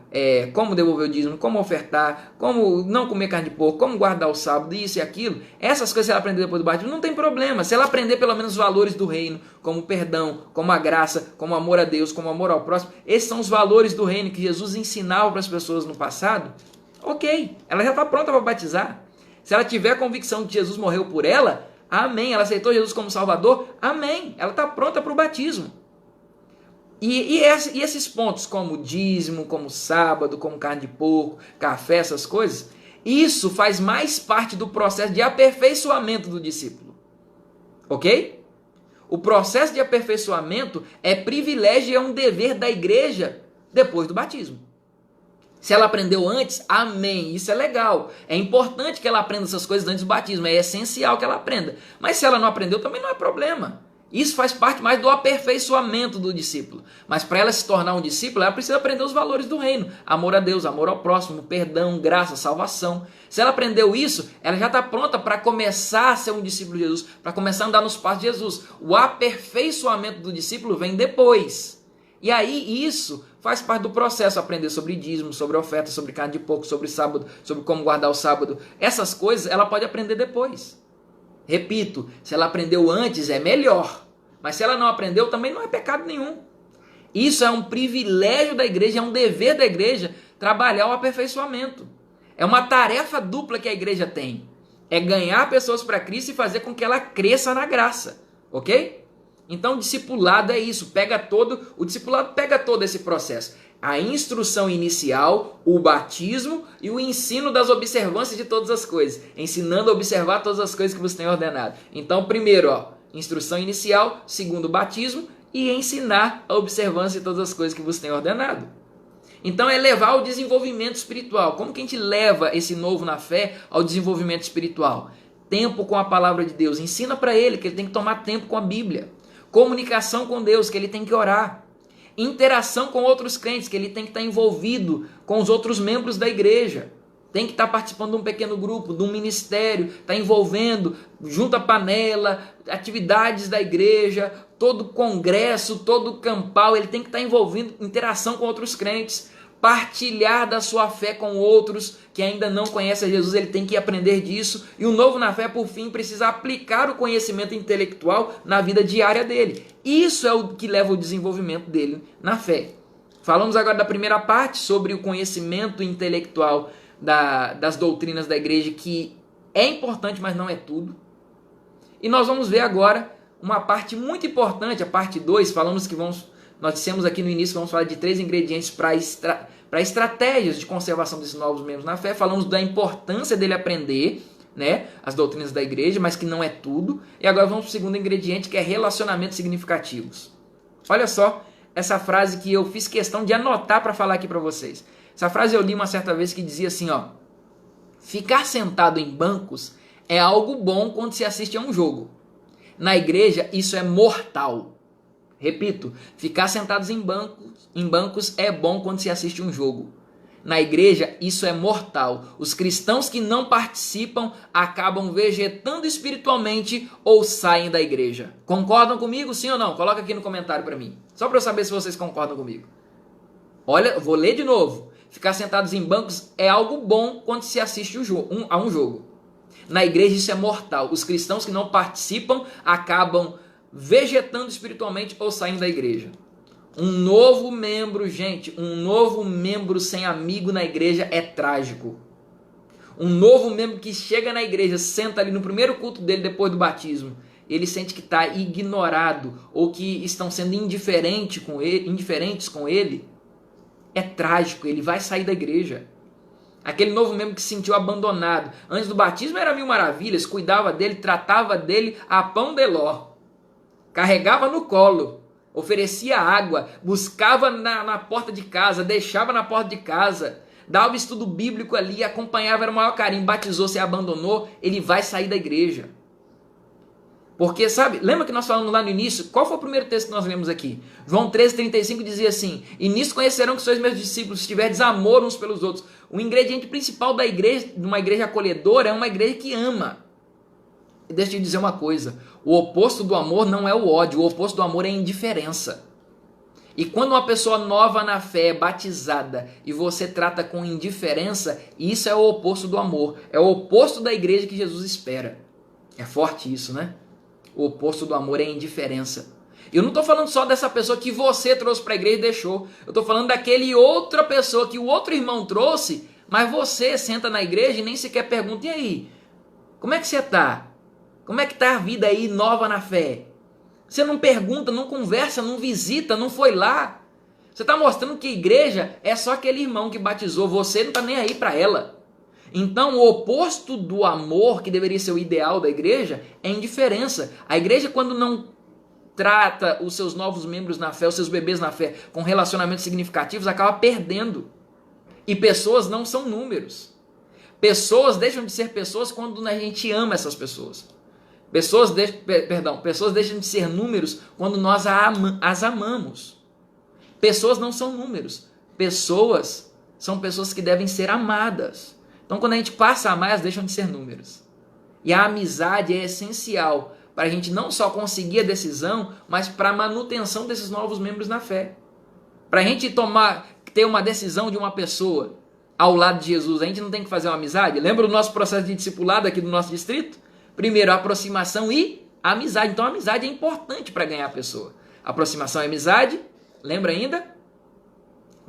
devolver o dízimo, como ofertar, como não comer carne de porco, como guardar o sábado, isso e aquilo, essas coisas, se ela aprender depois do batismo, não tem problema. Se ela aprender pelo menos os valores do reino, como o perdão, como a graça, como o amor a Deus, como o amor ao próximo, esses são os valores do reino que Jesus ensinava para as pessoas no passado, ok, ela já está pronta para batizar. Se ela tiver a convicção de que Jesus morreu por ela, amém. Ela aceitou Jesus como Salvador, amém. Ela está pronta para o batismo. E esses pontos, como dízimo, como sábado, como carne de porco, café, essas coisas, isso faz mais parte do processo de aperfeiçoamento do discípulo. Ok? O processo de aperfeiçoamento é privilégio e é um dever da igreja depois do batismo. Se ela aprendeu antes, amém, isso é legal. É importante que ela aprenda essas coisas antes do batismo, é essencial que ela aprenda. Mas se ela não aprendeu, também não é problema. Isso faz parte mais do aperfeiçoamento do discípulo. Mas para ela se tornar um discípulo, ela precisa aprender os valores do reino. Amor a Deus, amor ao próximo, perdão, graça, salvação. Se ela aprendeu isso, ela já está pronta para começar a ser um discípulo de Jesus, para começar a andar nos passos de Jesus. O aperfeiçoamento do discípulo vem depois. E aí isso faz parte do processo, aprender sobre dízimo, sobre oferta, sobre carne de porco, sobre sábado, sobre como guardar o sábado. Essas coisas ela pode aprender depois. Repito, se ela aprendeu antes é melhor, mas se ela não aprendeu também não é pecado nenhum. Isso é um privilégio da igreja, é um dever da igreja trabalhar o aperfeiçoamento. É uma tarefa dupla que a igreja tem. É ganhar pessoas para Cristo e fazer com que ela cresça na graça, ok? Então, o discipulado é isso, o discipulado pega todo esse processo. A instrução inicial, o batismo e o ensino das observâncias de todas as coisas. Ensinando a observar todas as coisas que você tem ordenado. Então, primeiro, instrução inicial, segundo, batismo e ensinar a observância de todas as coisas que você tem ordenado. Então, é levar ao desenvolvimento espiritual. Como que a gente leva esse novo na fé ao desenvolvimento espiritual? Tempo com a palavra de Deus. Ensina para ele que ele tem que tomar tempo com a Bíblia. Comunicação com Deus, que ele tem que orar. Interação com outros crentes, que ele tem que estar envolvido com os outros membros da igreja. Tem que estar participando de um pequeno grupo, de um ministério, estar envolvendo, junto à panela, atividades da igreja, todo congresso, todo campal, ele tem que estar envolvido em interação com outros crentes. Partilhar da sua fé com outros que ainda não conhecem a Jesus, ele tem que aprender disso. E o novo na fé, por fim, precisa aplicar o conhecimento intelectual na vida diária dele. Isso é o que leva ao desenvolvimento dele na fé. Falamos agora da primeira parte, sobre o conhecimento intelectual das doutrinas da igreja, que é importante, mas não é tudo. E nós vamos ver agora uma parte muito importante, a parte 2, nós dissemos aqui no início, vamos falar de 3 ingredientes para estratégias de conservação desses novos membros na fé. Falamos da importância dele aprender, né, as doutrinas da igreja, mas que não é tudo. E agora vamos para o segundo ingrediente, que é relacionamentos significativos. Olha só essa frase que eu fiz questão de anotar para falar aqui para vocês. Essa frase eu li uma certa vez que dizia assim, ficar sentado em bancos é algo bom quando se assiste a um jogo. Na igreja, isso é mortal. Repito, ficar sentados em bancos é bom quando se assiste um jogo. Na igreja, isso é mortal. Os cristãos que não participam acabam vegetando espiritualmente ou saem da igreja. Concordam comigo, sim ou não? Coloca aqui no comentário para mim. Só para eu saber se vocês concordam comigo. Olha, vou ler de novo. Ficar sentados em bancos é algo bom quando se assiste a um jogo. Na igreja, isso é mortal. Os cristãos que não participam acabam vegetando espiritualmente ou saindo da igreja. Um novo membro, gente, um novo membro sem amigo na igreja é trágico. Um novo membro que chega na igreja, senta ali no primeiro culto dele depois do batismo, ele sente que está ignorado ou que estão sendo indiferentes com ele, é trágico, ele vai sair da igreja. Aquele novo membro que se sentiu abandonado. Antes do batismo era mil maravilhas, cuidava dele, tratava dele a pão de ló. Carregava no colo, oferecia água, buscava na porta de casa, deixava na porta de casa, dava estudo bíblico ali, acompanhava, era o maior carinho, batizou, se abandonou, ele vai sair da igreja. Porque, sabe, lembra que nós falamos lá no início, qual foi o primeiro texto que nós lemos aqui? João 13,35 dizia assim, e nisso conhecerão que sois meus discípulos, se tiverdes amor uns pelos outros. O ingrediente principal da igreja, de uma igreja acolhedora, é uma igreja que ama. E deixa eu te dizer uma coisa, o oposto do amor não é o ódio, o oposto do amor é a indiferença. E quando uma pessoa nova na fé é batizada e você trata com indiferença, isso é o oposto do amor, é o oposto da igreja que Jesus espera. É forte isso, né? O oposto do amor é a indiferença. Eu não estou falando só dessa pessoa que você trouxe para a igreja e deixou. Eu estou falando daquele outra pessoa que o outro irmão trouxe, mas você senta na igreja e nem sequer pergunta, e aí? Como é que você está? Como é que está a vida aí nova na fé? Você não pergunta, não conversa, não visita, não foi lá. Você está mostrando que a igreja é só aquele irmão que batizou, você não está nem aí para ela. Então, o oposto do amor, que deveria ser o ideal da igreja, é indiferença. A igreja, quando não trata os seus novos membros na fé, os seus bebês na fé, com relacionamentos significativos, acaba perdendo. E pessoas não são números. Pessoas deixam de ser pessoas quando a gente ama essas pessoas. Pessoas deixam de ser números quando nós as amamos. Pessoas não são números. Pessoas são pessoas que devem ser amadas. Então, quando a gente passa a amar, elas deixam de ser números. E a amizade é essencial para a gente não só conseguir a decisão, mas para a manutenção desses novos membros na fé. Para a gente ter uma decisão de uma pessoa ao lado de Jesus, a gente não tem que fazer uma amizade? Lembra do nosso processo de discipulado aqui do nosso distrito? Primeiro, aproximação e amizade. Então, a amizade é importante para ganhar a pessoa. Aproximação e amizade. Lembra ainda?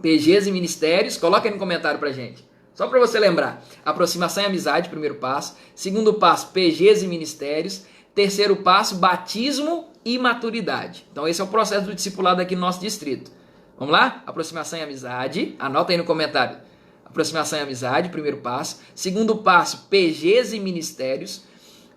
PGs e ministérios. Coloca aí no comentário para a gente. Só para você lembrar, aproximação e amizade, primeiro passo. Segundo passo, PGs e ministérios. Terceiro passo, batismo e maturidade. Então esse é o processo do discipulado aqui no nosso distrito. Vamos lá? Aproximação e amizade. Anota aí no comentário. Aproximação e amizade, primeiro passo. Segundo passo, PGs e ministérios.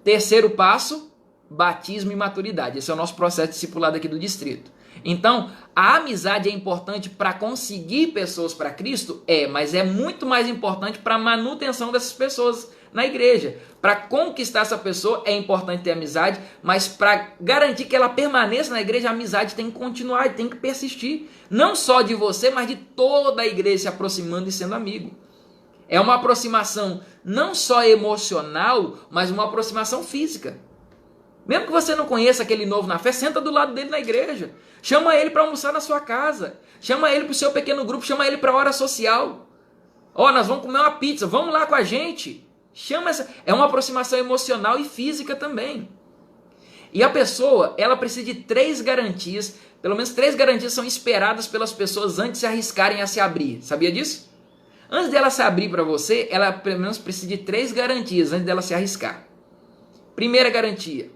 Terceiro passo, batismo e maturidade. Esse é o nosso processo de discipulado aqui do distrito. Então, a amizade é importante para conseguir pessoas para Cristo? Mas é muito mais importante para a manutenção dessas pessoas na igreja. Para conquistar essa pessoa é importante ter amizade, mas para garantir que ela permaneça na igreja, a amizade tem que continuar, tem que persistir. Não só de você, mas de toda a igreja se aproximando e sendo amigo. É uma aproximação não só emocional, mas uma aproximação física. Mesmo que você não conheça aquele novo na fé, senta do lado dele na igreja. Chama ele para almoçar na sua casa. Chama ele para o seu pequeno grupo. Chama ele para a hora social. Nós vamos comer uma pizza. Vamos lá com a gente. É uma aproximação emocional e física também. E a pessoa, ela precisa de 3 garantias. Pelo menos 3 garantias são esperadas pelas pessoas antes de se arriscarem a se abrir. Sabia disso? Antes dela se abrir para você, ela pelo menos precisa de 3 garantias antes dela se arriscar. Primeira garantia.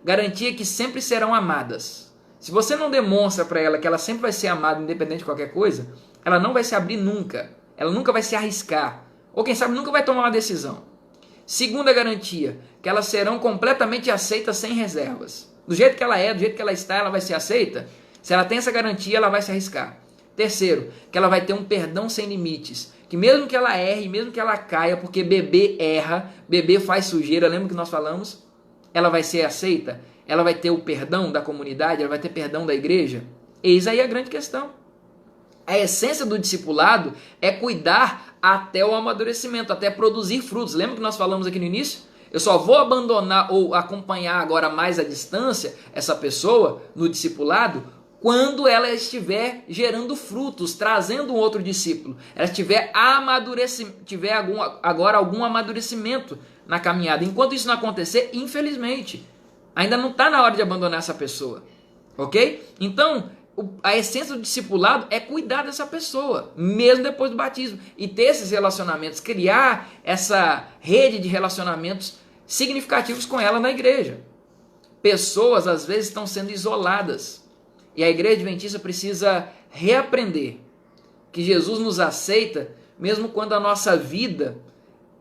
Garantia que sempre serão amadas. Se você não demonstra para ela que ela sempre vai ser amada, independente de qualquer coisa, ela não vai se abrir nunca. Ela nunca vai se arriscar. Ou quem sabe nunca vai tomar uma decisão. Segunda garantia, que elas serão completamente aceitas sem reservas. Do jeito que ela é, do jeito que ela está, ela vai ser aceita. Se ela tem essa garantia, ela vai se arriscar. Terceiro, que ela vai ter um perdão sem limites. Que mesmo que ela erre, mesmo que ela caia, porque bebê erra, bebê faz sujeira, lembra que nós falamos? Ela vai ser aceita? Ela vai ter o perdão da comunidade? Ela vai ter perdão da igreja? Eis aí a grande questão. A essência do discipulado é cuidar até o amadurecimento, até produzir frutos. Lembra que nós falamos aqui no início? Eu só vou abandonar ou acompanhar agora mais à distância essa pessoa no discipulado quando ela estiver gerando frutos, trazendo um outro discípulo. Ela tiver agora algum amadurecimento na caminhada. Enquanto isso não acontecer, infelizmente, ainda não está na hora de abandonar essa pessoa. Ok? Então, a essência do discipulado é cuidar dessa pessoa, mesmo depois do batismo. E ter esses relacionamentos, criar essa rede de relacionamentos significativos com ela na igreja. Pessoas, às vezes, estão sendo isoladas. E a igreja adventista precisa reaprender que Jesus nos aceita mesmo quando a nossa vida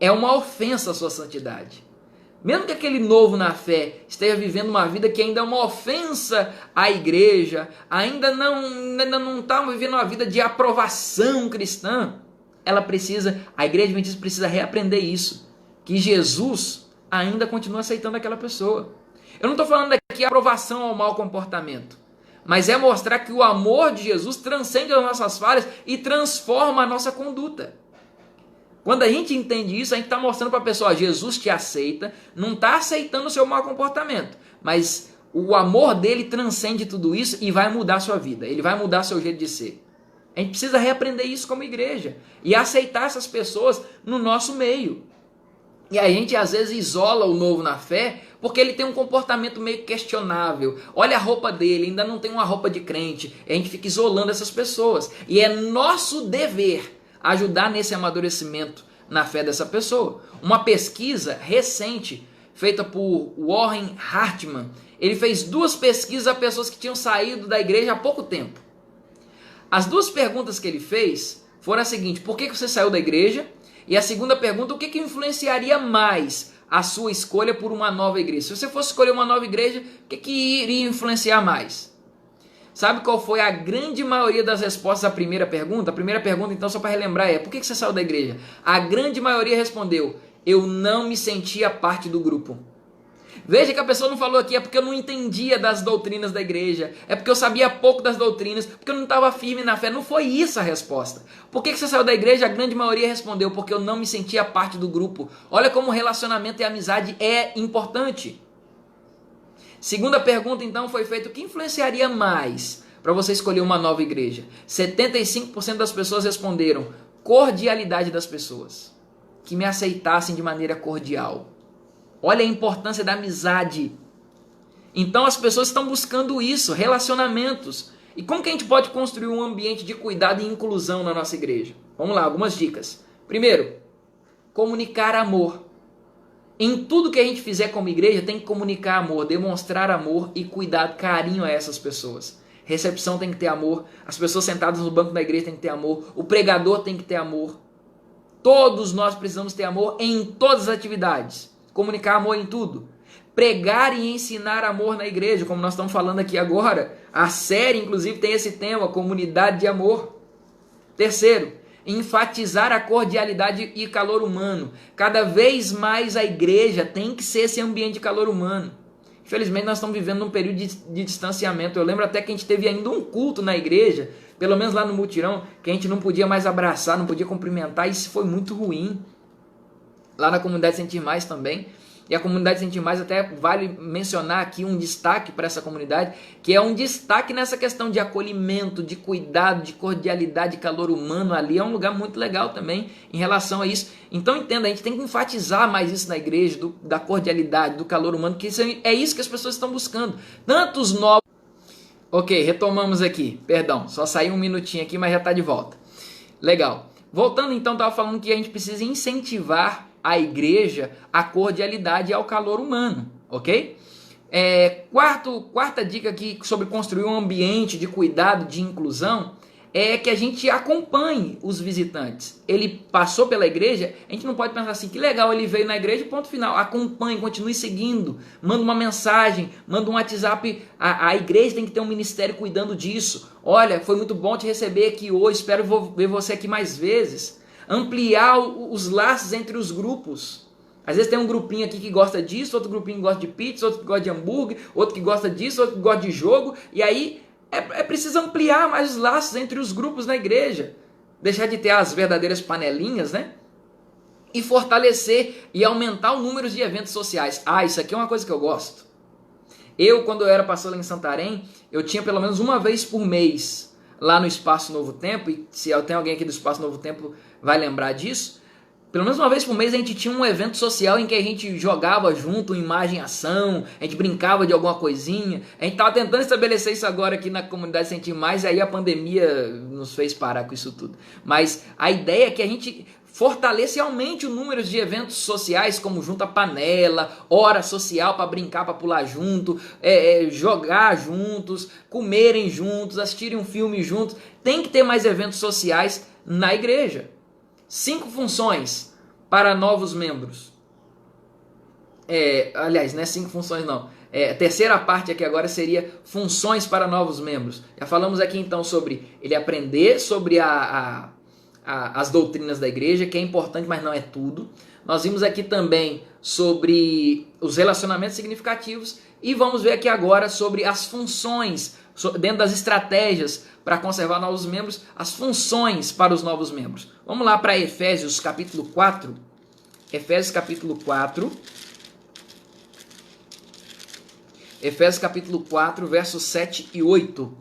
é uma ofensa à sua santidade. Mesmo que aquele novo na fé esteja vivendo uma vida que ainda é uma ofensa à igreja, ainda não está vivendo uma vida de aprovação cristã, a igreja adventista precisa reaprender isso, que Jesus ainda continua aceitando aquela pessoa. Eu não estou falando aqui aprovação ao mau comportamento, mas é mostrar que o amor de Jesus transcende as nossas falhas e transforma a nossa conduta. Quando a gente entende isso, a gente está mostrando para a pessoa, Jesus te aceita, não está aceitando o seu mau comportamento, mas o amor dele transcende tudo isso e vai mudar a sua vida, ele vai mudar seu jeito de ser. A gente precisa reaprender isso como igreja e aceitar essas pessoas no nosso meio. E a gente às vezes isola o novo na fé porque ele tem um comportamento meio questionável. Olha a roupa dele, ainda não tem uma roupa de crente. A gente fica isolando essas pessoas. E é nosso dever ajudar nesse amadurecimento na fé dessa pessoa. Uma pesquisa recente feita por Warren Hartman, ele fez 2 pesquisas a pessoas que tinham saído da igreja há pouco tempo. As 2 perguntas que ele fez foram as seguintes: por que você saiu da igreja? E a segunda pergunta: o que influenciaria mais a sua escolha por uma nova igreja? Se você fosse escolher uma nova igreja, o que iria influenciar mais? Sabe qual foi a grande maioria das respostas à primeira pergunta? A primeira pergunta, então, só para relembrar, é: por que você saiu da igreja? A grande maioria respondeu: eu não me sentia parte do grupo. Veja que a pessoa não falou aqui, é porque eu não entendia das doutrinas da igreja, é porque eu sabia pouco das doutrinas, porque eu não estava firme na fé. Não foi isso a resposta. Por que você saiu da igreja? A grande maioria respondeu: porque eu não me sentia parte do grupo. Olha como relacionamento e amizade é importante. Segunda pergunta, então, foi feita: o que influenciaria mais para você escolher uma nova igreja? 75% das pessoas responderam: cordialidade das pessoas, que me aceitassem de maneira cordial. Olha a importância da amizade. Então as pessoas estão buscando isso, relacionamentos. E como que a gente pode construir um ambiente de cuidado e inclusão na nossa igreja? Vamos lá, algumas dicas. Primeiro, comunicar amor. Em tudo que a gente fizer como igreja, tem que comunicar amor, demonstrar amor e cuidado, carinho a essas pessoas. Recepção tem que ter amor, as pessoas sentadas no banco da igreja tem que ter amor, o pregador tem que ter amor. Todos nós precisamos ter amor em todas as atividades. Comunicar amor em tudo. Pregar e ensinar amor na igreja, como nós estamos falando aqui agora. A série, inclusive, tem esse tema, comunidade de amor. Terceiro, enfatizar a cordialidade e calor humano. Cada vez mais a igreja tem que ser esse ambiente de calor humano. Infelizmente, nós estamos vivendo um período de distanciamento. Eu lembro até que a gente teve ainda um culto na igreja, pelo menos lá no mutirão, que a gente não podia mais abraçar, não podia cumprimentar. Isso foi muito ruim. Lá na comunidade Sentir Mais também. E a comunidade Sentir Mais, até vale mencionar aqui um destaque para essa comunidade, que é um destaque nessa questão de acolhimento, de cuidado, de cordialidade, de calor humano. Ali é um lugar muito legal também em relação a isso. Então entenda, a gente tem que enfatizar mais isso na igreja, da cordialidade, do calor humano, que é isso que as pessoas estão buscando. Tantos novos... Ok, retomamos aqui. Perdão, só saiu um minutinho aqui, mas já está de volta. Legal. Voltando então, estava falando que a gente precisa incentivar a igreja à cordialidade e ao calor humano, ok? Quarta dica aqui sobre construir um ambiente de cuidado, de inclusão, é que a gente acompanhe os visitantes. Ele passou pela igreja, a gente não pode pensar assim: que legal, ele veio na igreja, ponto final. Acompanhe, continue seguindo, manda uma mensagem, manda um WhatsApp. A igreja tem que ter um ministério cuidando disso. Olha, foi muito bom te receber aqui hoje, espero ver você aqui mais vezes. Ampliar os laços entre os grupos. Às vezes tem um grupinho aqui que gosta disso, outro grupinho que gosta de pizza, outro que gosta de hambúrguer, outro que gosta disso, outro que gosta de jogo. E aí é preciso ampliar mais os laços entre os grupos na igreja. Deixar de ter as verdadeiras panelinhas, né? E fortalecer e aumentar o número de eventos sociais. Isso aqui é uma coisa que eu gosto. Quando eu era pastor lá em Santarém, eu tinha pelo menos uma vez por mês lá no Espaço Novo Tempo, e se tem alguém aqui do Espaço Novo Tempo vai lembrar disso, pelo menos uma vez por mês a gente tinha um evento social em que a gente jogava junto, imagem e ação, a gente brincava de alguma coisinha. A gente estava tentando estabelecer isso agora aqui na comunidade Sentir Mais, e aí a pandemia nos fez parar com isso tudo. Mas a ideia é que a gente fortaleça e aumente o número de eventos sociais, como junta panela, hora social para brincar, para pular junto, jogar juntos, comerem juntos, assistirem um filme juntos. Tem que ter mais eventos sociais na igreja. 5 funções para novos membros. Aliás, não é 5 funções não. A terceira parte aqui agora seria funções para novos membros. Já falamos aqui então sobre ele aprender sobre as doutrinas da igreja, que é importante, mas não é tudo. Nós vimos aqui também sobre os relacionamentos significativos e vamos ver aqui agora sobre as funções, dentro das estratégias para conservar novos membros, as funções para os novos membros. Vamos lá para Efésios capítulo 4. Efésios capítulo 4. Efésios capítulo 4, versos 7 e 8.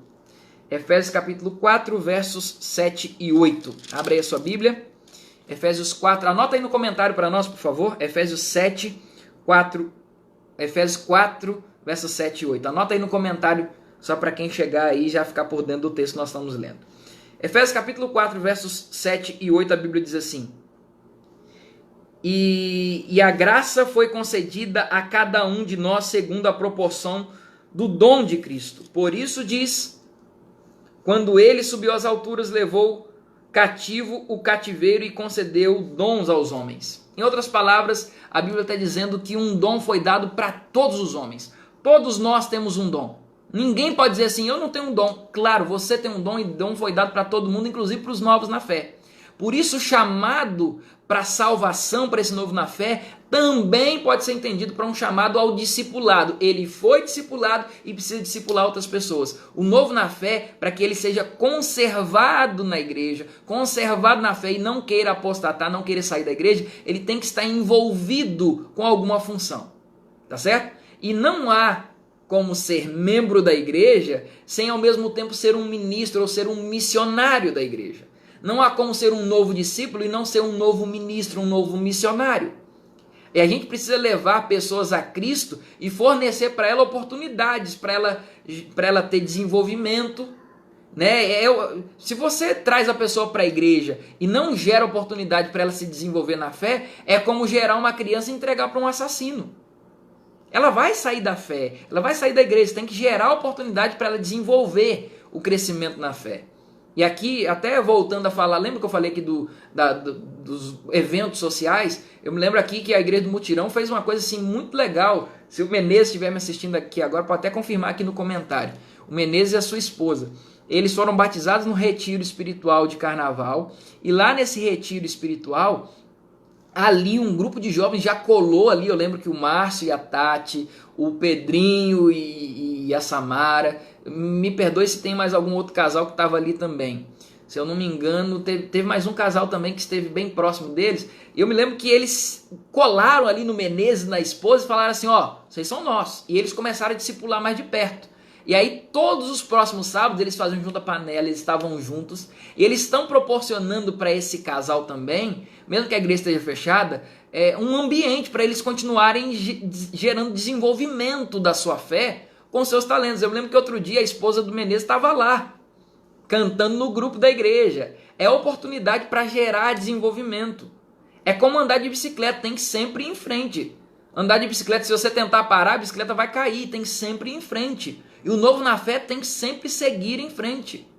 Efésios capítulo 4, versos 7 e 8. Abre aí a sua Bíblia. Efésios 4, anota aí no comentário para nós, por favor. Efésios 4, versos 7 e 8. Anota aí no comentário, só para quem chegar aí já ficar por dentro do texto que nós estamos lendo. Efésios capítulo 4, versos 7 e 8, a Bíblia diz assim: E a graça foi concedida a cada um de nós segundo a proporção do dom de Cristo. Por isso diz: quando ele subiu às alturas, levou cativo o cativeiro e concedeu dons aos homens. Em outras palavras, a Bíblia está dizendo que um dom foi dado para todos os homens. Todos nós temos um dom. Ninguém pode dizer assim, eu não tenho um dom. Claro, você tem um dom e dom foi dado para todo mundo, inclusive para os novos na fé. Por isso, o chamado para salvação, para esse novo na fé, também pode ser entendido para um chamado ao discipulado. Ele foi discipulado e precisa discipular outras pessoas. O novo na fé, para que ele seja conservado na igreja, conservado na fé e não queira apostatar, não queira sair da igreja, ele tem que estar envolvido com alguma função. Tá certo? E não há como ser membro da igreja sem ao mesmo tempo ser um ministro ou ser um missionário da igreja. Não há como ser um novo discípulo e não ser um novo ministro, um novo missionário. E a gente precisa levar pessoas a Cristo e fornecer para ela oportunidades, para ela ter desenvolvimento. Né? Se você traz a pessoa para a igreja e não gera oportunidade para ela se desenvolver na fé, é como gerar uma criança e entregar para um assassino. Ela vai sair da fé, ela vai sair da igreja, você tem que gerar oportunidade para ela desenvolver o crescimento na fé. E aqui, até voltando a falar, lembra que eu falei aqui dos eventos sociais? Eu me lembro aqui que a Igreja do Mutirão fez uma coisa assim muito legal. Se o Menezes estiver me assistindo aqui agora, pode até confirmar aqui no comentário. O Menezes e a sua esposa. Eles foram batizados no retiro espiritual de carnaval. E lá nesse retiro espiritual, ali um grupo de jovens já colou ali. Eu lembro que o Márcio e a Tati, o Pedrinho e a Samara... Me perdoe se tem mais algum outro casal que estava ali também. Se eu não me engano, teve mais um casal também que esteve bem próximo deles. E eu me lembro que eles colaram ali no Menezes, na esposa, e falaram assim, ó, vocês são nossos. E eles começaram a discipular mais de perto. E aí todos os próximos sábados eles faziam junto a panela, eles estavam juntos. E eles estão proporcionando para esse casal também, mesmo que a igreja esteja fechada, um ambiente para eles continuarem gerando desenvolvimento da sua fé com seus talentos. Eu me lembro que outro dia a esposa do Menezes estava lá, cantando no grupo da igreja. É oportunidade para gerar desenvolvimento. É como andar de bicicleta, tem que sempre ir em frente. Andar de bicicleta, se você tentar parar, a bicicleta vai cair, tem que sempre ir em frente. E o novo na fé tem que sempre seguir em frente.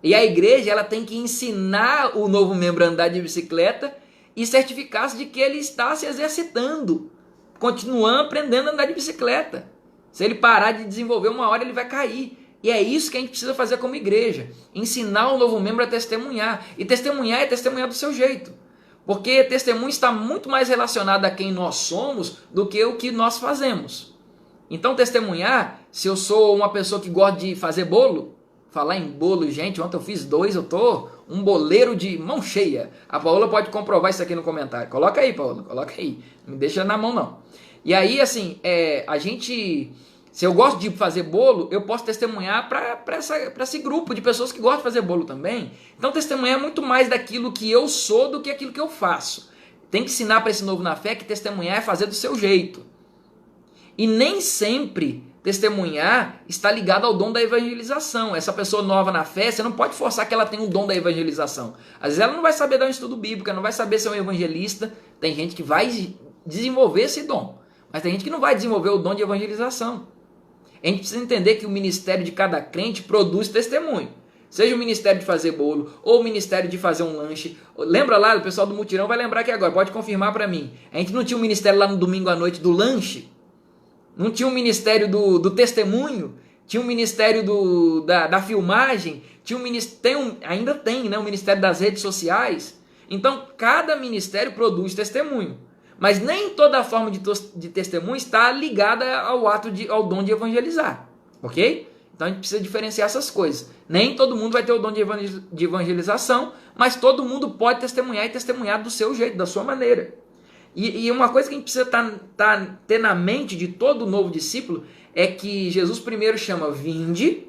E a igreja ela tem que ensinar o novo membro a andar de bicicleta e certificar-se de que ele está se exercitando, continuando aprendendo a andar de bicicleta. Se ele parar de desenvolver, uma hora ele vai cair. E é isso que a gente precisa fazer como igreja. Ensinar o novo membro a testemunhar. E testemunhar é testemunhar do seu jeito. Porque testemunho está muito mais relacionado a quem nós somos do que o que nós fazemos. Então testemunhar, se eu sou uma pessoa que gosta de fazer bolo, falar em bolo, gente, ontem eu fiz 2, eu tô um boleiro de mão cheia. A Paola pode comprovar isso aqui no comentário. Coloca aí, Paola, coloca aí. Não me deixa na mão, não. E aí, assim, se eu gosto de fazer bolo, eu posso testemunhar para esse grupo de pessoas que gostam de fazer bolo também. Então, testemunhar é muito mais daquilo que eu sou do que aquilo que eu faço. Tem que ensinar para esse novo na fé que testemunhar é fazer do seu jeito. E nem sempre Testemunhar está ligado ao dom da evangelização. Essa pessoa nova na fé, você não pode forçar que ela tenha um dom da evangelização. Às vezes ela não vai saber dar um estudo bíblico, não vai saber ser um evangelista. Tem gente que vai desenvolver esse dom, mas tem gente que não vai desenvolver o dom de evangelização. A gente precisa entender que o ministério de cada crente produz testemunho. Seja o ministério de fazer bolo, ou o ministério de fazer um lanche. Lembra lá, o pessoal do Mutirão vai lembrar aqui agora, pode confirmar para mim. A gente não tinha um ministério lá no domingo à noite do lanche? Não tinha um ministério do testemunho? Tinha um ministério da filmagem? Tinha um ministério, ainda tem, né, o ministério das redes sociais? Então, cada ministério produz testemunho. Mas nem toda forma de testemunho está ligada ao dom de evangelizar. Ok? Então a gente precisa diferenciar essas coisas. Nem todo mundo vai ter o dom de evangelização, mas todo mundo pode testemunhar e testemunhar do seu jeito, da sua maneira. E uma coisa que a gente precisa ter na mente de todo novo discípulo é que Jesus primeiro chama vinde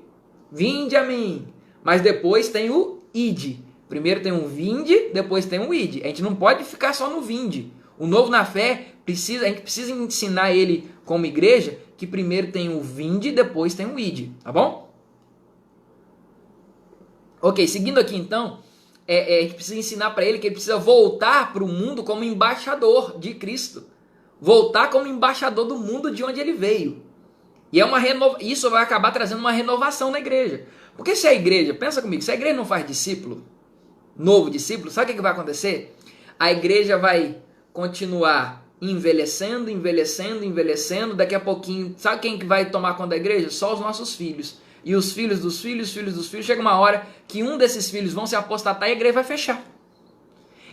a mim, mas depois tem o ide. Primeiro tem um vinde, depois tem um ide. A gente não pode ficar só no vinde. O novo na fé, a gente precisa ensinar ele como igreja que primeiro tem o vinde, depois tem o ide, tá bom? Ok, seguindo aqui então, a gente precisa ensinar para ele que ele precisa voltar para o mundo como embaixador de Cristo. Voltar como embaixador do mundo de onde ele veio. E isso vai acabar trazendo uma renovação na igreja. Porque se a igreja, pensa comigo, se a igreja não faz discípulo, novo discípulo, sabe o que vai acontecer? A igreja vai continuar envelhecendo, daqui a pouquinho, sabe quem que vai tomar conta da igreja? Só os nossos filhos. E os filhos dos filhos, chega uma hora que um desses filhos vão se apostatar e a igreja vai fechar.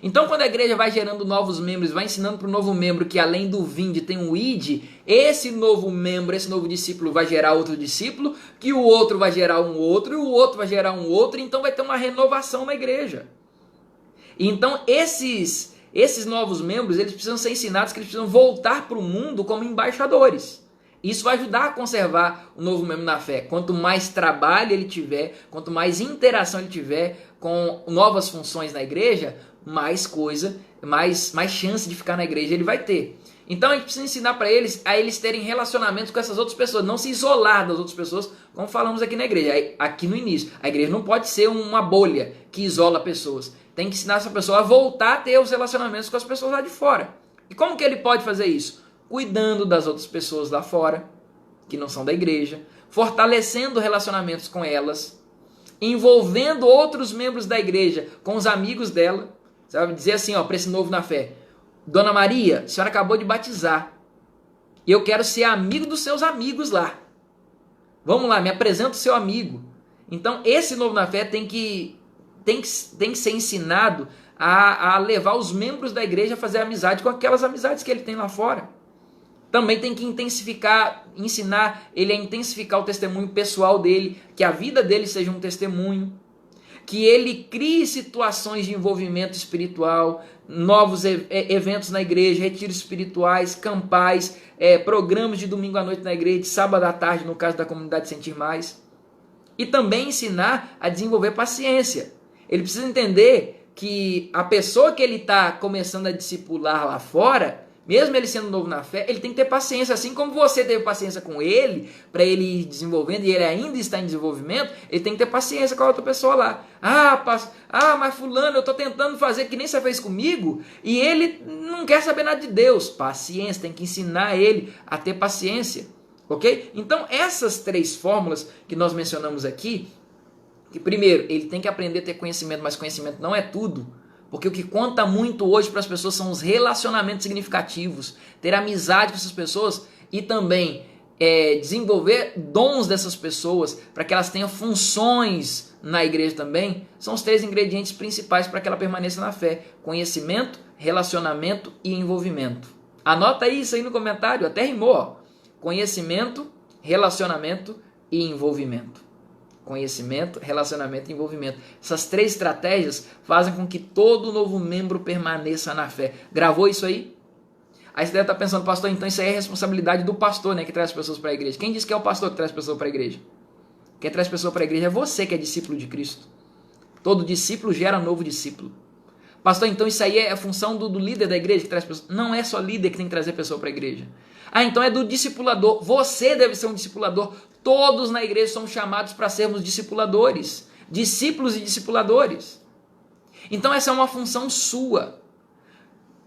Então, quando a igreja vai gerando novos membros, vai ensinando para o novo membro que além do vinde tem um id, esse novo membro, esse novo discípulo vai gerar outro discípulo, que o outro vai gerar um outro, e o outro vai gerar um outro, então vai ter uma renovação na igreja. Então, esses novos membros, eles precisam ser ensinados que eles precisam voltar para o mundo como embaixadores. Isso vai ajudar a conservar o novo membro na fé. Quanto mais trabalho ele tiver, quanto mais interação ele tiver com novas funções na igreja, mais coisa, mais chance de ficar na igreja ele vai ter. Então a gente precisa ensinar para eles a eles terem relacionamentos com essas outras pessoas, não se isolar das outras pessoas, como falamos aqui na igreja, aqui no início. A igreja não pode ser uma bolha que isola pessoas. Tem que ensinar essa pessoa a voltar a ter os relacionamentos com as pessoas lá de fora. E como que ele pode fazer isso? Cuidando das outras pessoas lá fora, que não são da igreja, fortalecendo relacionamentos com elas, envolvendo outros membros da igreja com os amigos dela. Você vai dizer assim, ó, para esse novo na fé: Dona Maria, a senhora acabou de batizar. E eu quero ser amigo dos seus amigos lá. Vamos lá, me apresenta o seu amigo. Então, esse novo na fé tem que ser ensinado a levar os membros da igreja a fazer amizade com aquelas amizades que ele tem lá fora. Também tem que ensinar ele a intensificar o testemunho pessoal dele, que a vida dele seja um testemunho, que ele crie situações de envolvimento espiritual, novos eventos na igreja, retiros espirituais, campais, programas de domingo à noite na igreja, de sábado à tarde, no caso da comunidade Sentir Mais. E também ensinar a desenvolver paciência. Ele precisa entender que a pessoa que ele está começando a discipular lá fora, mesmo ele sendo novo na fé, ele tem que ter paciência, assim como você teve paciência com ele, para ele ir desenvolvendo, e ele ainda está em desenvolvimento, ele tem que ter paciência com a outra pessoa lá. Mas fulano, eu estou tentando fazer que nem você fez comigo, e ele não quer saber nada de Deus. Paciência, tem que ensinar ele a ter paciência, ok? Então, essas 3 fórmulas que nós mencionamos aqui, que primeiro, ele tem que aprender a ter conhecimento, mas conhecimento não é tudo. Porque o que conta muito hoje para as pessoas são os relacionamentos significativos, ter amizade com essas pessoas e também desenvolver dons dessas pessoas para que elas tenham funções na igreja também. São os 3 ingredientes principais para que ela permaneça na fé: conhecimento, relacionamento e envolvimento. Anota isso aí no comentário, até rimou, ó. Conhecimento, relacionamento e envolvimento. Conhecimento, relacionamento e envolvimento. Essas 3 estratégias fazem com que todo novo membro permaneça na fé. Gravou isso aí? Aí você deve estar pensando, pastor, então isso aí é responsabilidade do pastor, né, que traz pessoas para a igreja. Quem disse que é o pastor que traz pessoas para a igreja? Quem traz pessoas para a igreja é você que é discípulo de Cristo. Todo discípulo gera novo discípulo. Pastor, então isso aí é a função do líder da igreja que traz pessoas? Não é só líder que tem que trazer pessoa para a igreja. Ah, então é do discipulador. Você deve ser um discipulador. Todos na igreja somos chamados para sermos discipuladores. Discípulos e discipuladores. Então essa é uma função sua.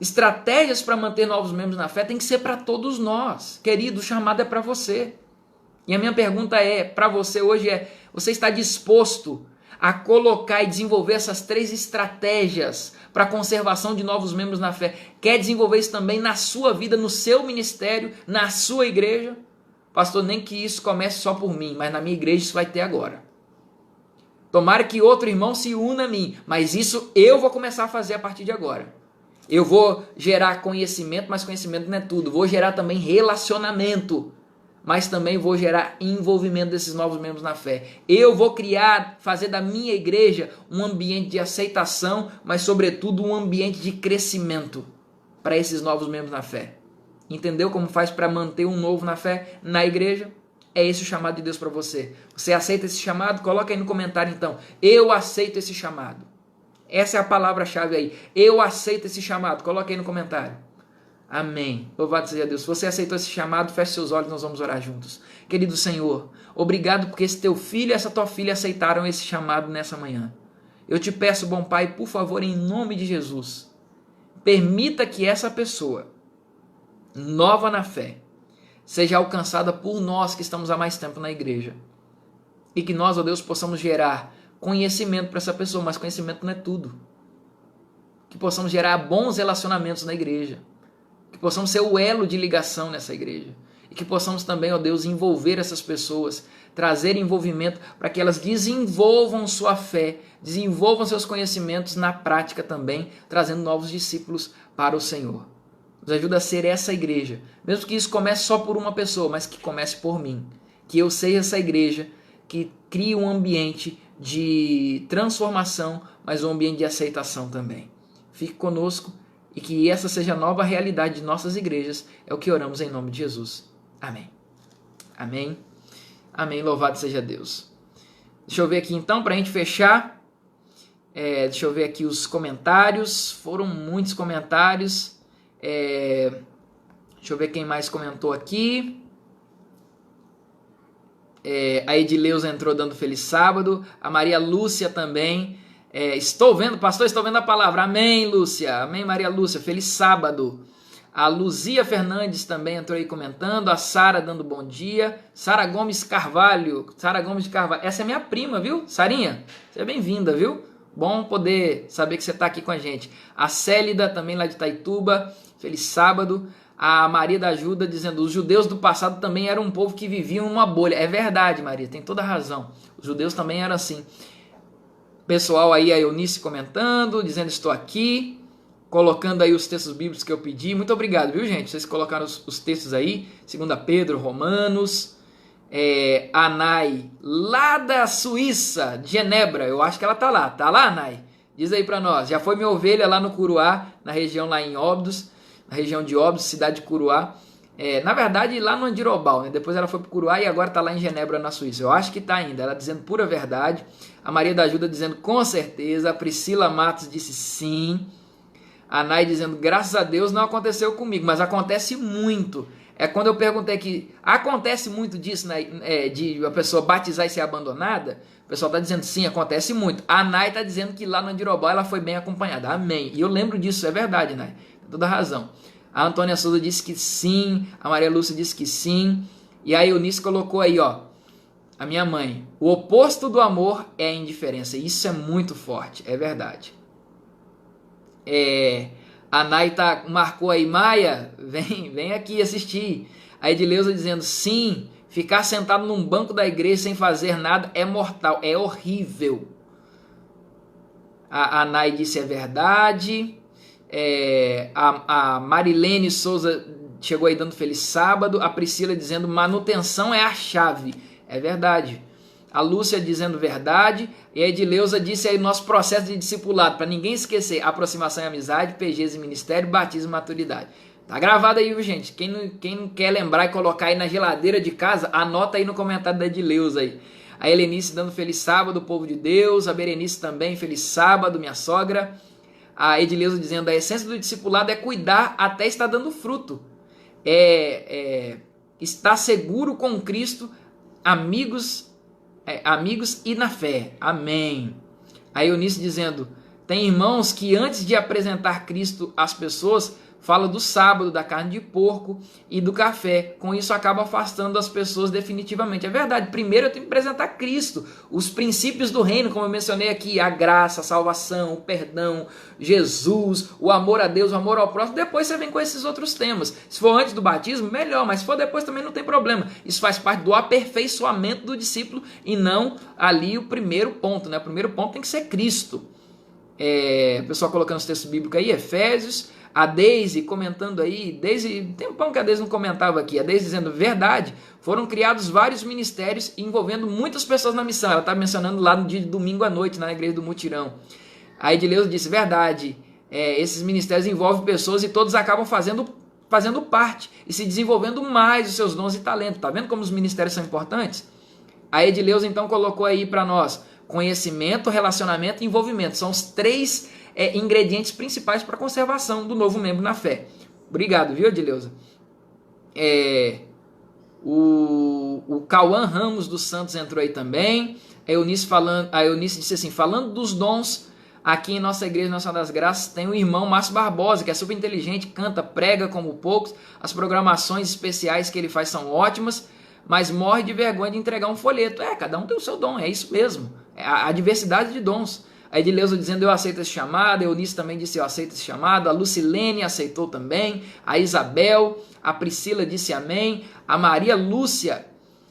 Estratégias para manter novos membros na fé tem que ser para todos nós. Querido, o chamado é para você. E a minha pergunta para você hoje você está disposto a colocar e desenvolver essas 3 estratégias para a conservação de novos membros na fé? Quer desenvolver isso também na sua vida, no seu ministério, na sua igreja? Pastor, nem que isso comece só por mim, mas na minha igreja isso vai ter agora. Tomara que outro irmão se una a mim, mas isso eu vou começar a fazer a partir de agora. Eu vou gerar conhecimento, mas conhecimento não é tudo. Vou gerar também relacionamento, mas também vou gerar envolvimento desses novos membros na fé. Eu vou fazer da minha igreja um ambiente de aceitação, mas sobretudo um ambiente de crescimento para esses novos membros na fé. Entendeu como faz para manter um novo na fé na igreja? É esse o chamado de Deus para você. Você aceita esse chamado? Coloca aí no comentário então. Eu aceito esse chamado. Essa é a palavra-chave aí. Eu aceito esse chamado. Coloca aí no comentário. Amém. Louvado seja Deus. Se você aceitou esse chamado, feche seus olhos, nós vamos orar juntos. Querido Senhor, obrigado porque esse teu filho e essa tua filha aceitaram esse chamado nessa manhã. Eu te peço, bom Pai, por favor, em nome de Jesus, permita que essa pessoa, nova na fé, seja alcançada por nós que estamos há mais tempo na igreja. E que nós, ó Deus, possamos gerar conhecimento para essa pessoa, mas conhecimento não é tudo. Que possamos gerar bons relacionamentos na igreja. Que possamos ser o elo de ligação nessa igreja. E que possamos também, ó Deus, envolver essas pessoas, trazer envolvimento para que elas desenvolvam sua fé, desenvolvam seus conhecimentos na prática também, trazendo novos discípulos para o Senhor. Nos ajuda a ser essa igreja, mesmo que isso comece só por uma pessoa, mas que comece por mim. Que eu seja essa igreja que crie um ambiente de transformação, mas um ambiente de aceitação também. Fique conosco e que essa seja a nova realidade de nossas igrejas. É o que oramos em nome de Jesus. Amém. Amém. Amém. Louvado seja Deus. Deixa eu ver aqui então, para a gente fechar. Deixa eu ver aqui os comentários. Foram muitos comentários. Deixa eu ver quem mais comentou aqui. A Edileuza entrou dando feliz sábado. A Maria Lúcia também. Estou vendo, pastor, estou vendo a palavra. Amém, Lúcia. Amém, Maria Lúcia. Feliz sábado. A Luzia Fernandes também entrou aí comentando. A Sara dando bom dia. Sara Gomes Carvalho. Sara Gomes de Carvalho. Essa é minha prima, viu? Sarinha, seja bem-vinda, viu? Bom poder saber que você está aqui com a gente. A Célida também lá de Itaituba. Feliz sábado. A Maria da Ajuda dizendo: os judeus do passado também eram um povo que viviam em uma bolha. É verdade, Maria, tem toda a razão. Os judeus também eram assim. Pessoal aí, a Eunice comentando, dizendo: estou aqui, colocando aí os textos bíblicos que eu pedi. Muito obrigado, viu, gente? Vocês colocaram os textos aí, 2 Pedro, Romanos. A Nai, lá da Suíça, de Genebra, eu acho que ela tá lá. Tá lá, Nai? Diz aí pra nós. Já foi minha ovelha lá no Curuá, na região lá em Óbidos, na região de Óbidos, cidade de Curuá. Na verdade, lá no Andirobal, né? Depois ela foi pro Curuá e agora tá lá em Genebra, na Suíça. Eu acho que tá ainda. Ela dizendo pura verdade. A Maria da Ajuda dizendo com certeza. A Priscila Matos disse sim. A Nai dizendo graças a Deus não aconteceu comigo, mas acontece muito. Quando eu perguntei que acontece muito disso, né, de a pessoa batizar e ser abandonada, o pessoal está dizendo sim, acontece muito. A Nai está dizendo que lá no Andirobal ela foi bem acompanhada. Amém. E eu lembro disso, é verdade, Nai. Tem toda razão. A Antônia Souza disse que sim, a Maria Lúcia disse que sim, e a Eunice colocou aí, ó, a minha mãe: o oposto do amor é a indiferença. Isso é muito forte, é verdade. A Nai marcou aí: Maia, vem aqui assistir. A Edileuza dizendo sim, ficar sentado num banco da igreja sem fazer nada é mortal, é horrível. A Nai disse é verdade. A Marilene Souza chegou aí dando feliz sábado. A Priscila dizendo manutenção é a chave. É verdade. A Lúcia dizendo verdade. E a Edileuza disse aí nosso processo de discipulado, para ninguém esquecer: aproximação e amizade, PGs e ministério, batismo e maturidade. Tá gravado aí, viu, gente? Quem não quer lembrar e colocar aí na geladeira de casa, anota aí no comentário da Edileuza aí. A Helenice dando feliz sábado, povo de Deus. A Berenice também, feliz sábado, minha sogra. A Edileuza dizendo, a essência do discipulado é cuidar até estar dando fruto. Estar seguro com Cristo, amigos e na fé. Amém. A Eunice dizendo, tem irmãos que antes de apresentar Cristo às pessoas, fala do sábado, da carne de porco e do café. Com isso acaba afastando as pessoas definitivamente. É verdade, primeiro eu tenho que apresentar Cristo, os princípios do reino, como eu mencionei aqui, a graça, a salvação, o perdão, Jesus, o amor a Deus, o amor ao próximo. Depois você vem com esses outros temas. Se for antes do batismo, melhor, mas se for depois também não tem problema. Isso faz parte do aperfeiçoamento do discípulo e não ali o primeiro ponto, né? O primeiro ponto tem que ser Cristo. O pessoal colocando os textos bíblicos aí, Efésios. A Deise comentando aí, Deise, tempão que a Deise não comentava aqui, a Deise dizendo, verdade, foram criados vários ministérios envolvendo muitas pessoas na missão. Ela está mencionando lá no dia de domingo à noite, na igreja do Mutirão. A Edileuza disse, verdade, esses ministérios envolvem pessoas e todos acabam fazendo parte e se desenvolvendo mais os seus dons e talentos. Tá vendo como os ministérios são importantes? A Edileuza então colocou aí para nós, conhecimento, relacionamento e envolvimento. São os três ingredientes principais para a conservação do novo membro na fé. Obrigado, viu, Edileuza? O Cauã Ramos dos Santos entrou aí também. A Eunice disse assim, falando dos dons, aqui em nossa igreja Nacional das Graças tem o irmão Márcio Barbosa, que é super inteligente, canta, prega como poucos, as programações especiais que ele faz são ótimas, mas morre de vergonha de entregar um folheto. Cada um tem o seu dom, é isso mesmo, a diversidade de dons. A Edileuza dizendo, eu aceito esse chamado. A Eunice também disse, eu aceito esse chamado. A Lucilene aceitou também. A Isabel, a Priscila disse amém. A Maria Lúcia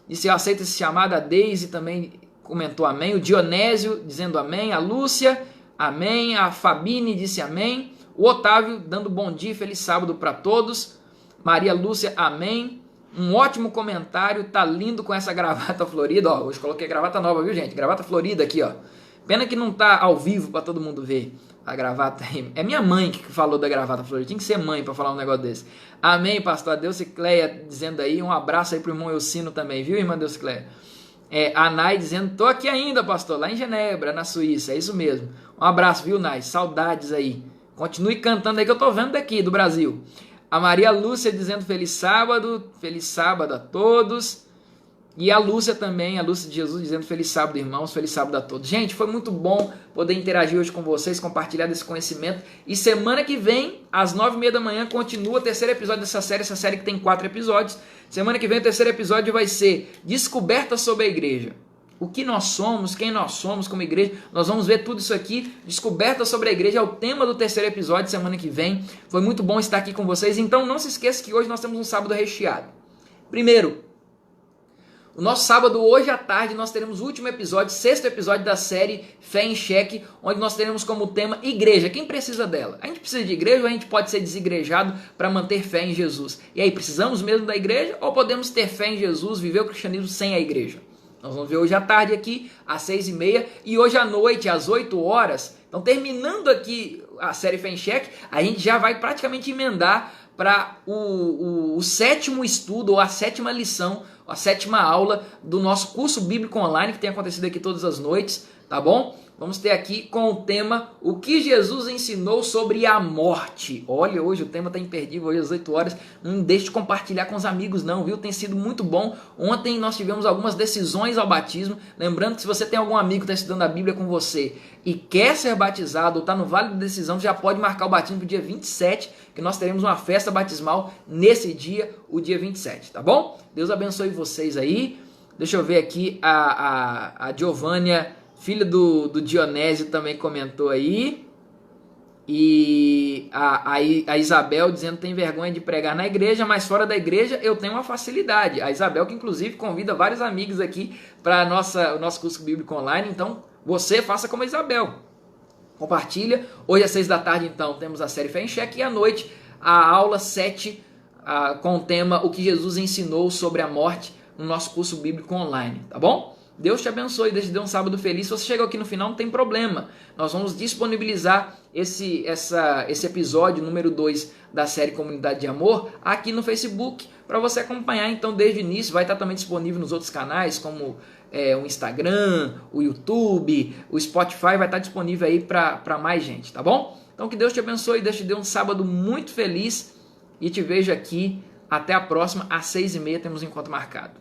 disse, eu aceito esse chamado. A Deise também comentou amém. O Dionésio dizendo amém. A Lúcia, amém. A Fabine disse amém. O Otávio dando bom dia, feliz sábado para todos. Maria Lúcia, amém. Um ótimo comentário, tá lindo com essa gravata florida. Hoje coloquei gravata nova, viu, gente? Gravata florida aqui, Pena que não tá ao vivo para todo mundo ver a gravata aí. É minha mãe que falou da gravata florida. Tinha que ser mãe para falar um negócio desse. Amém, pastor Deucicleia dizendo aí. Um abraço aí pro irmão Elcino também, viu, irmã Deucicleia? A Nai dizendo, tô aqui ainda, pastor, lá em Genebra, na Suíça. É isso mesmo. Um abraço, viu, Nai? Saudades aí. Continue cantando aí que eu tô vendo daqui, do Brasil. A Maria Lúcia dizendo feliz sábado a todos. E a Lúcia também, a Lúcia de Jesus dizendo feliz sábado, irmãos, feliz sábado a todos. Gente, foi muito bom poder interagir hoje com vocês, compartilhar desse conhecimento. E semana que vem, às 9h30 da manhã, continua o terceiro episódio dessa série, essa série que tem 4 episódios. Semana que vem o terceiro episódio vai ser Descoberta sobre a Igreja. O que nós somos, quem nós somos como igreja, nós vamos ver tudo isso aqui. Descoberta sobre a igreja é o tema do terceiro episódio, semana que vem. Foi muito bom estar aqui com vocês. Então não se esqueça que hoje nós temos um sábado recheado. Primeiro, o nosso sábado, hoje à tarde, nós teremos o último episódio, 6º episódio da série Fé em Xeque, onde nós teremos como tema igreja. Quem precisa dela? A gente precisa de igreja ou a gente pode ser desigrejado para manter fé em Jesus? E aí, precisamos mesmo da igreja ou podemos ter fé em Jesus, viver o cristianismo sem a igreja? Nós vamos ver hoje à tarde aqui, às 6h30, e hoje à noite, às 8 horas. Então, terminando aqui a série Fé em Xeque, a gente já vai praticamente emendar para o 7º estudo, ou a 7ª lição, a 7ª aula do nosso curso bíblico online, que tem acontecido aqui todas as noites, tá bom? Vamos ter aqui com o tema O que Jesus ensinou sobre a morte. Olha, hoje o tema está imperdível, hoje às 8 horas. Não deixe de compartilhar com os amigos não, viu? Tem sido muito bom. Ontem nós tivemos algumas decisões ao batismo. Lembrando que se você tem algum amigo que está estudando a Bíblia com você e quer ser batizado ou está no vale da decisão, já pode marcar o batismo para o dia 27, que nós teremos uma festa batismal nesse dia, o dia 27, tá bom? Deus abençoe vocês aí. Deixa eu ver aqui, a Giovânia, filha do Dionésio, também comentou aí. E a Isabel dizendo que tem vergonha de pregar na igreja, mas fora da igreja eu tenho uma facilidade. A Isabel que inclusive convida vários amigos aqui para o nosso curso bíblico online. Então você faça como a Isabel. Compartilha. Hoje às 6 da tarde então temos a série Fé em Xeque e à noite a aula 7 com o tema O que Jesus ensinou sobre a morte no nosso curso bíblico online. Tá bom? Deus te abençoe, Deus te dê um sábado feliz. Se você chegou aqui no final, não tem problema. Nós vamos disponibilizar esse episódio número 2 da série Comunidade de Amor aqui no Facebook para você acompanhar. Então, desde o início, vai estar também disponível nos outros canais, como o Instagram, o YouTube, o Spotify, vai estar disponível aí para mais gente, tá bom? Então, Então que Deus te abençoe, Deus te dê um sábado muito feliz e te vejo aqui. Até a próxima, às 6h30 temos um encontro marcado.